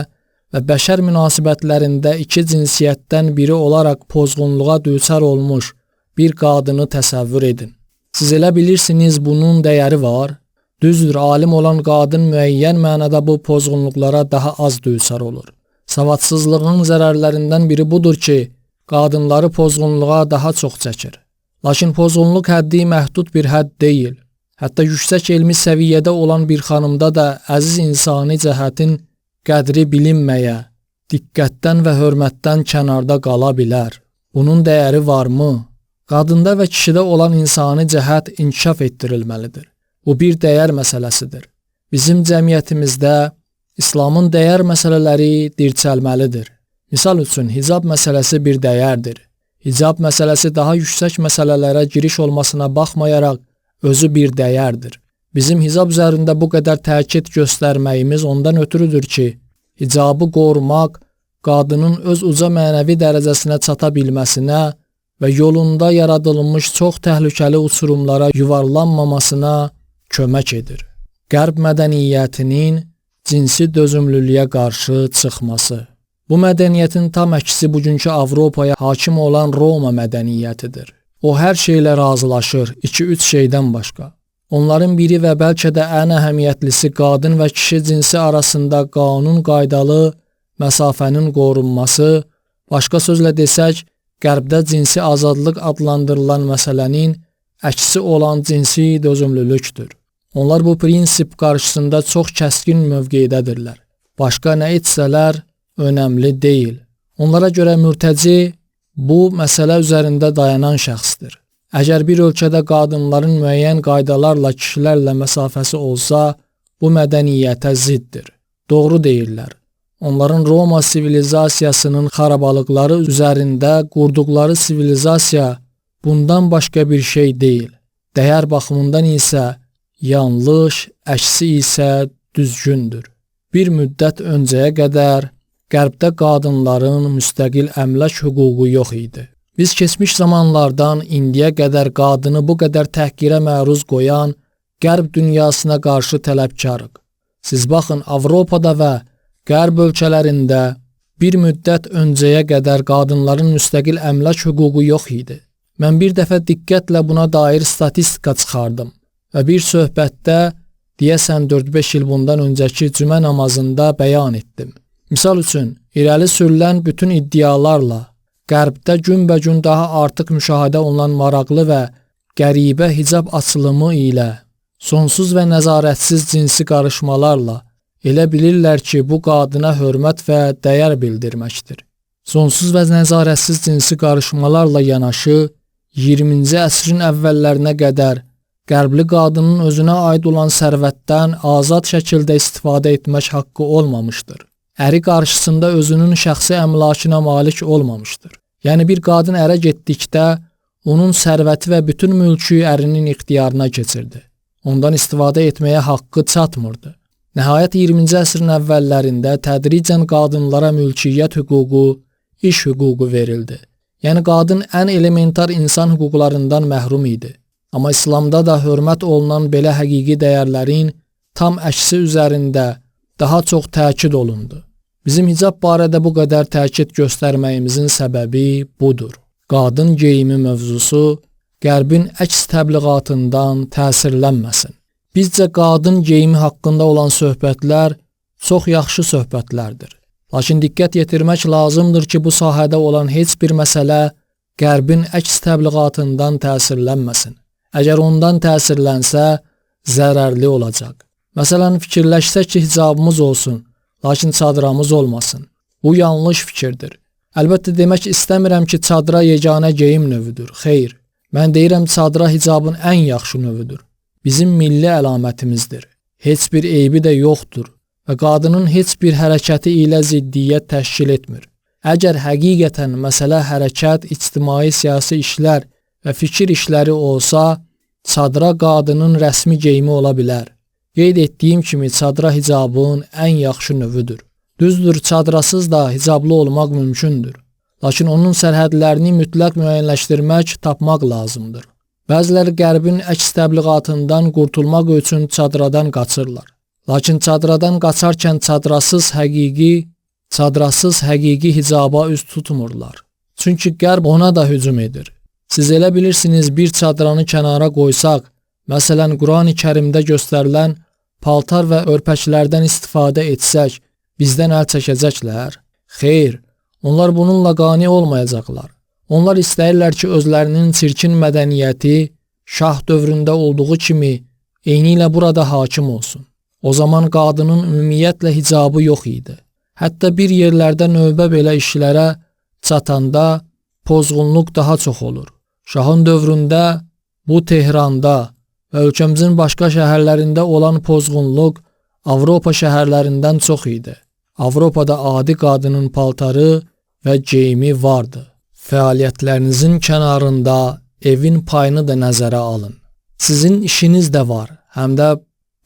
və bəşər münasibətlərində iki cinsiyyətdən biri olaraq pozğunluğa düçar olmuş bir qadını təsəvvür edin. Siz elə bilirsiniz bunun dəyəri var? Düzdür, alim olan qadın müəyyən mənada bu pozğunluqlara daha az düçar olur. Savadsızlığın zərərlərindən biri budur ki, qadınları pozğunluğa daha çox çəkir. Lakin pozğunluq həddi məhdud bir hədd deyil. Hətta yüksək elmi səviyyədə olan bir xanımda da əziz insani cəhətin qədri bilinməyə, diqqətdən və hörmətdən kənarda qala bilər. Bunun dəyəri varmı? Qadında və kişidə olan insani cəhət inkişaf etdirilməlidir. Bu bir dəyər məsələsidir. Bizim cəmiyyətimizdə İslamın dəyər məsələləri dirçəlməlidir. Misal üçün, hicab məsələsi bir dəyərdir. Hicab məsələsi daha yüksək məsələlərə giriş olmasına baxmayaraq özü bir dəyərdir. Bizim hicab üzərində bu qədər təkid göstərməyimiz ondan ötürüdür ki, hicabı qorumaq qadının öz uca mənəvi dərəcəsinə çata bilməsinə və yolunda yaradılmış çox təhlükəli uçurumlara yuvarlanmamasına kömək edir. Qərb mədəniyyətinin cinsi dözümlülüyə qarşı çıxması. Bu mədəniyyətin tam əksi bugünkü Avropaya hakim olan Roma mədəniyyətidir. O hər şeylə razılaşır, 2-3 şeydən başqa. Onların biri və bəlkə də ən əhəmiyyətlisi qadın və kişi cinsi arasında qanun qaydalı məsafənin qorunması, başqa sözlə desək, Qərbdə cinsi azadlıq adlandırılan məsələnin əksi olan cinsi dözümlülükdür. Onlar bu prinsip qarşısında çox kəskin mövqeyədədirlər. Başqa nə etsələr önəmli deyil. Onlara görə mürtəci bu məsələ üzərində dayanan şəxsdir. Əgər bir ölkədə qadınların müəyyən qaydalarla kişilərlə məsafəsi olsa, bu mədəniyyətə ziddir. Doğru deyirlər. Onların Roma sivilizasiyasının xarabalıqları üzərində qurduqları sivilizasiya bundan başqa bir şey deyil. Dəyər baxımından isə yanlış, əksi isə düzgündür. Bir müddət öncəyə qədər Qərbdə qadınların müstəqil əmlak hüququ yox idi. Biz keçmiş zamanlardan indiyə qədər qadını bu qədər təhqirə məruz qoyan Qərb dünyasına qarşı tələbkarıq. Siz baxın, Avropada və Qərb ölkələrində bir müddət öncəyə qədər qadınların müstəqil əmlak hüququ yox idi. Mən bir dəfə diqqətlə buna dair statistika çıxardım və bir söhbətdə deyəsən 4-5 il bundan öncəki cümə namazında bəyan etdim. Misal üçün, irəli sürülən bütün iddialarla Qərbdə günbəgün daha artıq müşahidə olunan maraqlı və qəribə hicab açılımı ilə, sonsuz və nəzarətsiz cinsi qarışmalarla elə bilirlər ki, bu qadına hörmət və dəyər bildirməkdir. Sonsuz və nəzarətsiz cinsi qarışmalarla yanaşı, 20-ci əsrin əvvəllərinə qədər Qərbli qadının özünə aid olan sərvətdən azad şəkildə istifadə etmək haqqı olmamışdır. Əri qarşısında özünün şəxsi əmlakına malik olmamışdır. Yəni bir qadın ərə getdikdə onun sərvəti və bütün mülkü ərinin ixtiyarına keçirdi. Ondan istifadə etməyə haqqı çatmırdı. Nəhayət 20-ci əsrin əvvəllərində tədricən qadınlara mülkiyyət hüququ, iş hüququ verildi. Yəni qadın ən elementar insan hüquqlarından məhrum idi. Amma İslamda da hörmət olunan belə həqiqi dəyərlərin tam əksi üzərində daha çox təkid olundu. Bizim hicab barədə bu qədər təkid göstərməyimizin səbəbi budur. Qadın geyimi mövzusu Qərbin əks təbliğatından təsirlənməsin. Bizcə qadın geyimi haqqında olan söhbətlər çox yaxşı söhbətlərdir. Lakin diqqət yetirmək lazımdır ki, bu sahədə olan heç bir məsələ Qərbin əks təbliğatından təsirlənməsin. Əgər ondan təsirlənsə, zərərli olacaq. Məsələn, fikirləşsək ki, hicabımız olsun, lakin çadramız olmasın. Bu yanlış fikirdir. Əlbəttə demək istəmirəm ki, çadıra yeganə geyim növüdür. Xeyr, mən deyirəm çadıra hicabın ən yaxşı növüdür. Bizim milli əlamətimizdir. Heç bir eybi də yoxdur və qadının heç bir hərəkəti ilə ziddiyyət təşkil etmir. Əgər həqiqətən məsələ hərəkət, ictimai siyasi işlər və fikir işləri olsa, çadıra qadının rəsmi geyimi ola bilər. Qeyd etdiyim kimi çadıra hicabın ən yaxşı növüdür. Düzdür, çadırasız da hicablı olmaq mümkündür. Lakin onun sərhədlərini mütləq müəyyənləşdirmək, tapmaq lazımdır. Bəziləri qərbin əks təbliğatından qurtulmaq üçün çadradan qaçırlar. Lakin çadradan qaçarkən çadrasız həqiqi hicaba üz tutmurlar. Çünki qərb ona da hücum edir. Siz elə bilirsiniz bir çadranı kənara qoysaq, məsələn Qurani Kərimdə göstərilən paltar və örpəklərdən istifadə etsək, bizdən əl çəkəcəklər? Xeyr, onlar bununla qane olmayacaqlar. Onlar istəyirlər ki, özlərinin çirkin mədəniyyəti şah dövründə olduğu kimi eyni ilə burada hakim olsun. O zaman qadının ümumiyyətlə hicabı yox idi. Hətta bir yerlərdə növbə belə işlərə çatanda pozğunluq daha çox olur. Şahın dövründə bu Tehranda və ölkəmizin başqa şəhərlərində olan pozğunluq Avropa şəhərlərindən çox idi. Avropada adi qadının paltarı və geyimi vardı. Fəaliyyətlərinizin kənarında evin payını da nəzərə alın. Sizin işiniz də var, həm də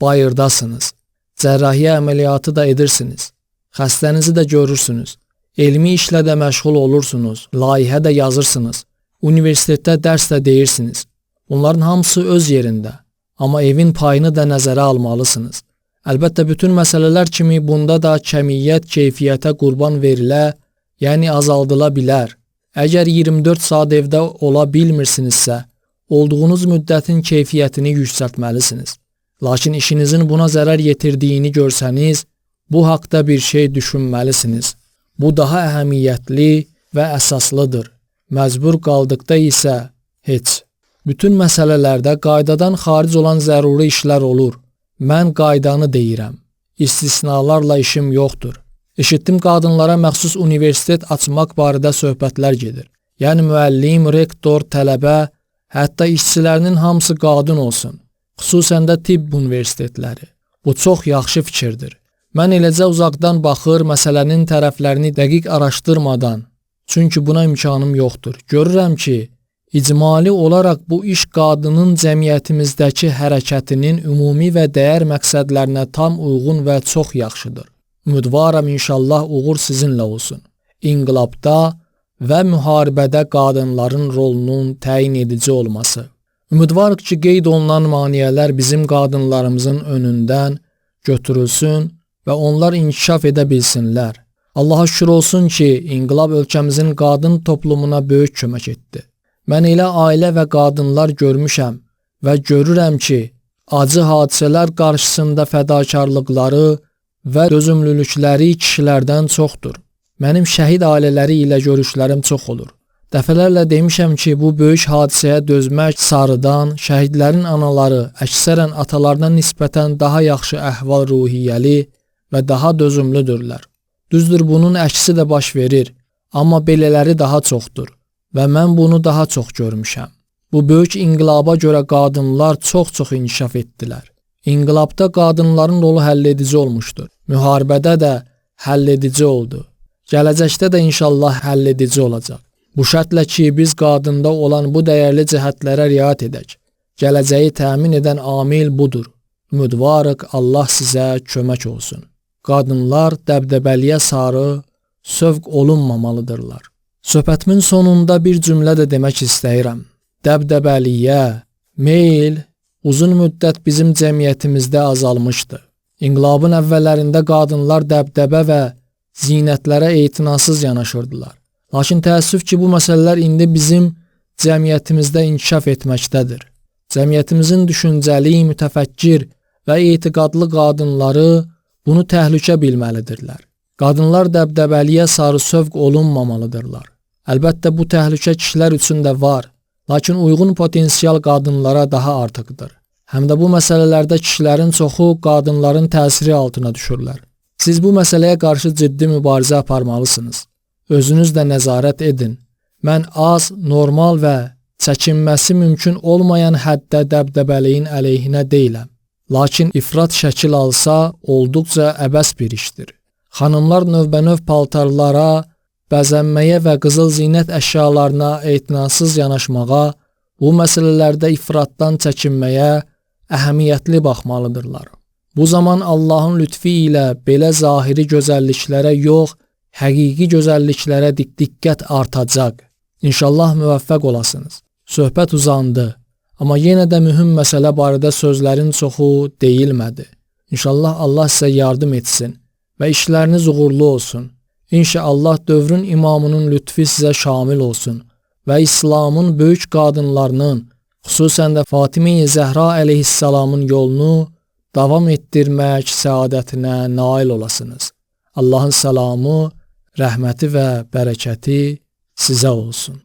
bayırdasınız. Cərrahiyyə əməliyyatı da edirsiniz. Xəstənizi də görürsünüz. Elmi işlə də məşğul olursunuz. Layihə də yazırsınız. Universitetdə dərs də deyirsiniz. Bunların hamısı öz yerində. Amma evin payını da nəzərə almalısınız. Əlbəttə, bütün məsələlər kimi bunda da kəmiyyət keyfiyyətə qurban verilə, yəni azaldıla bilər. Əgər 24 saat evdə ola bilmirsinizsə, olduğunuz müddətin keyfiyyətini yüksəltməlisiniz. Lakin işinizin buna zərər yetirdiyini görsəniz, bu haqda bir şey düşünməlisiniz. Bu daha əhəmiyyətli və əsaslıdır. Məcbur qaldıqda isə heç. Bütün məsələlərdə qaydadan xaric olan zəruri işlər olur. Mən qaydanı deyirəm. İstisnalarla işim yoxdur. Eşitdim qadınlara məxsus universitet açmaq barədə söhbətlər gedir. Yəni müəllim, rektor, tələbə, hətta işçilərinin hamısı qadın olsun. Xüsusən də tibb universitetləri. Bu çox yaxşı fikirdir. Mən eləcə uzaqdan baxır, məsələnin tərəflərini dəqiq araşdırmadan, çünki buna imkanım yoxdur. Görürəm ki, icmali olaraq bu iş qadının cəmiyyətimizdəki hərəkətinin ümumi və dəyər məqsədlərinə tam uyğun və çox yaxşıdır. Ümidvaram inşallah uğur sizinlə olsun. İnqilabda və müharibədə qadınların rolunun təyin edici olması. Ümidvarıq ki, qeyd olunan maneələr bizim qadınlarımızın önündən götürülsün və onlar inkişaf edə bilsinlər. Allaha şükür olsun ki, inqilab ölkəmizin qadın toplumuna böyük kömək etdi. Mən elə ailə və qadınlar görmüşəm və görürəm ki, acı hadisələr qarşısında fədakarlıqları və dözümlülükləri kişilərdən çoxdur. Mənim şəhid ailələri ilə görüşlərim çox olur. Dəfələrlə demişəm ki, bu böyük hadisəyə dözmək sarıdan şəhidlərin anaları əksərən atalarına nisbətən daha yaxşı əhval-ruhiyyəli və daha dözümlüdürlər. Düzdür, bunun əksi də baş verir, amma belələri daha çoxdur və mən bunu daha çox görmüşəm. Bu böyük inqilaba görə qadınlar çox-çox inkişaf etdilər. İnqilabda qadınların rolu həlledici olmuşdur. Müharibədə də həlledici oldu. Gələcəkdə də inşallah həlledici olacaq. Bu şərtlə ki, biz qadında olan bu dəyərli cəhətlərə riayət edək. Gələcəyi təmin edən amil budur. Ümidvarıq Allah sizə kömək olsun. Qadınlar dəbdəbəliyə sarı sövq olunmamalıdırlar. Söhbətimin sonunda bir cümlə də demək istəyirəm. Dəbdəbəliyə meyl uzun müddət bizim cəmiyyətimizdə azalmışdı. İnqilabın əvvəllərində qadınlar dəbdəbə və zinətlərə etinasız yanaşırdılar. Lakin təəssüf ki, bu məsələlər indi bizim cəmiyyətimizdə inkişaf etməkdədir. Cəmiyyətimizin düşüncəli, mütəfəkkir və etiqadlı qadınları bunu təhlükə bilməlidirlər. Qadınlar dəbdəbəliyə sarı sövq olunmamalıdırlar. Əlbəttə, bu təhlükə kişilər üçün də var, lakin uyğun potensial qadınlara daha artıqdır. Həm də bu məsələlərdə kişilərin çoxu qadınların təsiri altına düşürlər. Siz bu məsələyə qarşı ciddi mübarizə aparmalısınız. Özünüz də nəzarət edin. Mən az, normal və çəkinməsi mümkün olmayan həddə dəbdəbəliyin əleyhinə deyiləm. Lakin ifrat şəkil alsa, olduqca əbəs bir işdir. Xanımlar növbənöv paltarlara, bəzənməyə və qızıl zinət əşyalarına etinasız yanaşmağa, bu məsələlərdə ifratdan çəkinməyə əhəmiyyətli baxmalıdırlar. Bu zaman Allahın lütfi ilə belə zahiri gözəlliklərə yox, həqiqi gözəlliklərə diqqət artacaq. İnşallah müvəffəq olasınız. Söhbət uzandı. Amma yenə də mühüm məsələ barədə sözlərin çoxu deyilmədi. İnşallah Allah sizə yardım etsin və işləriniz uğurlu olsun. İnşallah dövrün imamının lütfi sizə şamil olsun və İslamın böyük qadınlarının, xüsusən də Fatimə-i Zəhra əleyhissalamın yolunu davam etdirmək səadətinə nail olasınız. Allahın salamı, rəhməti və bərəkəti sizə olsun.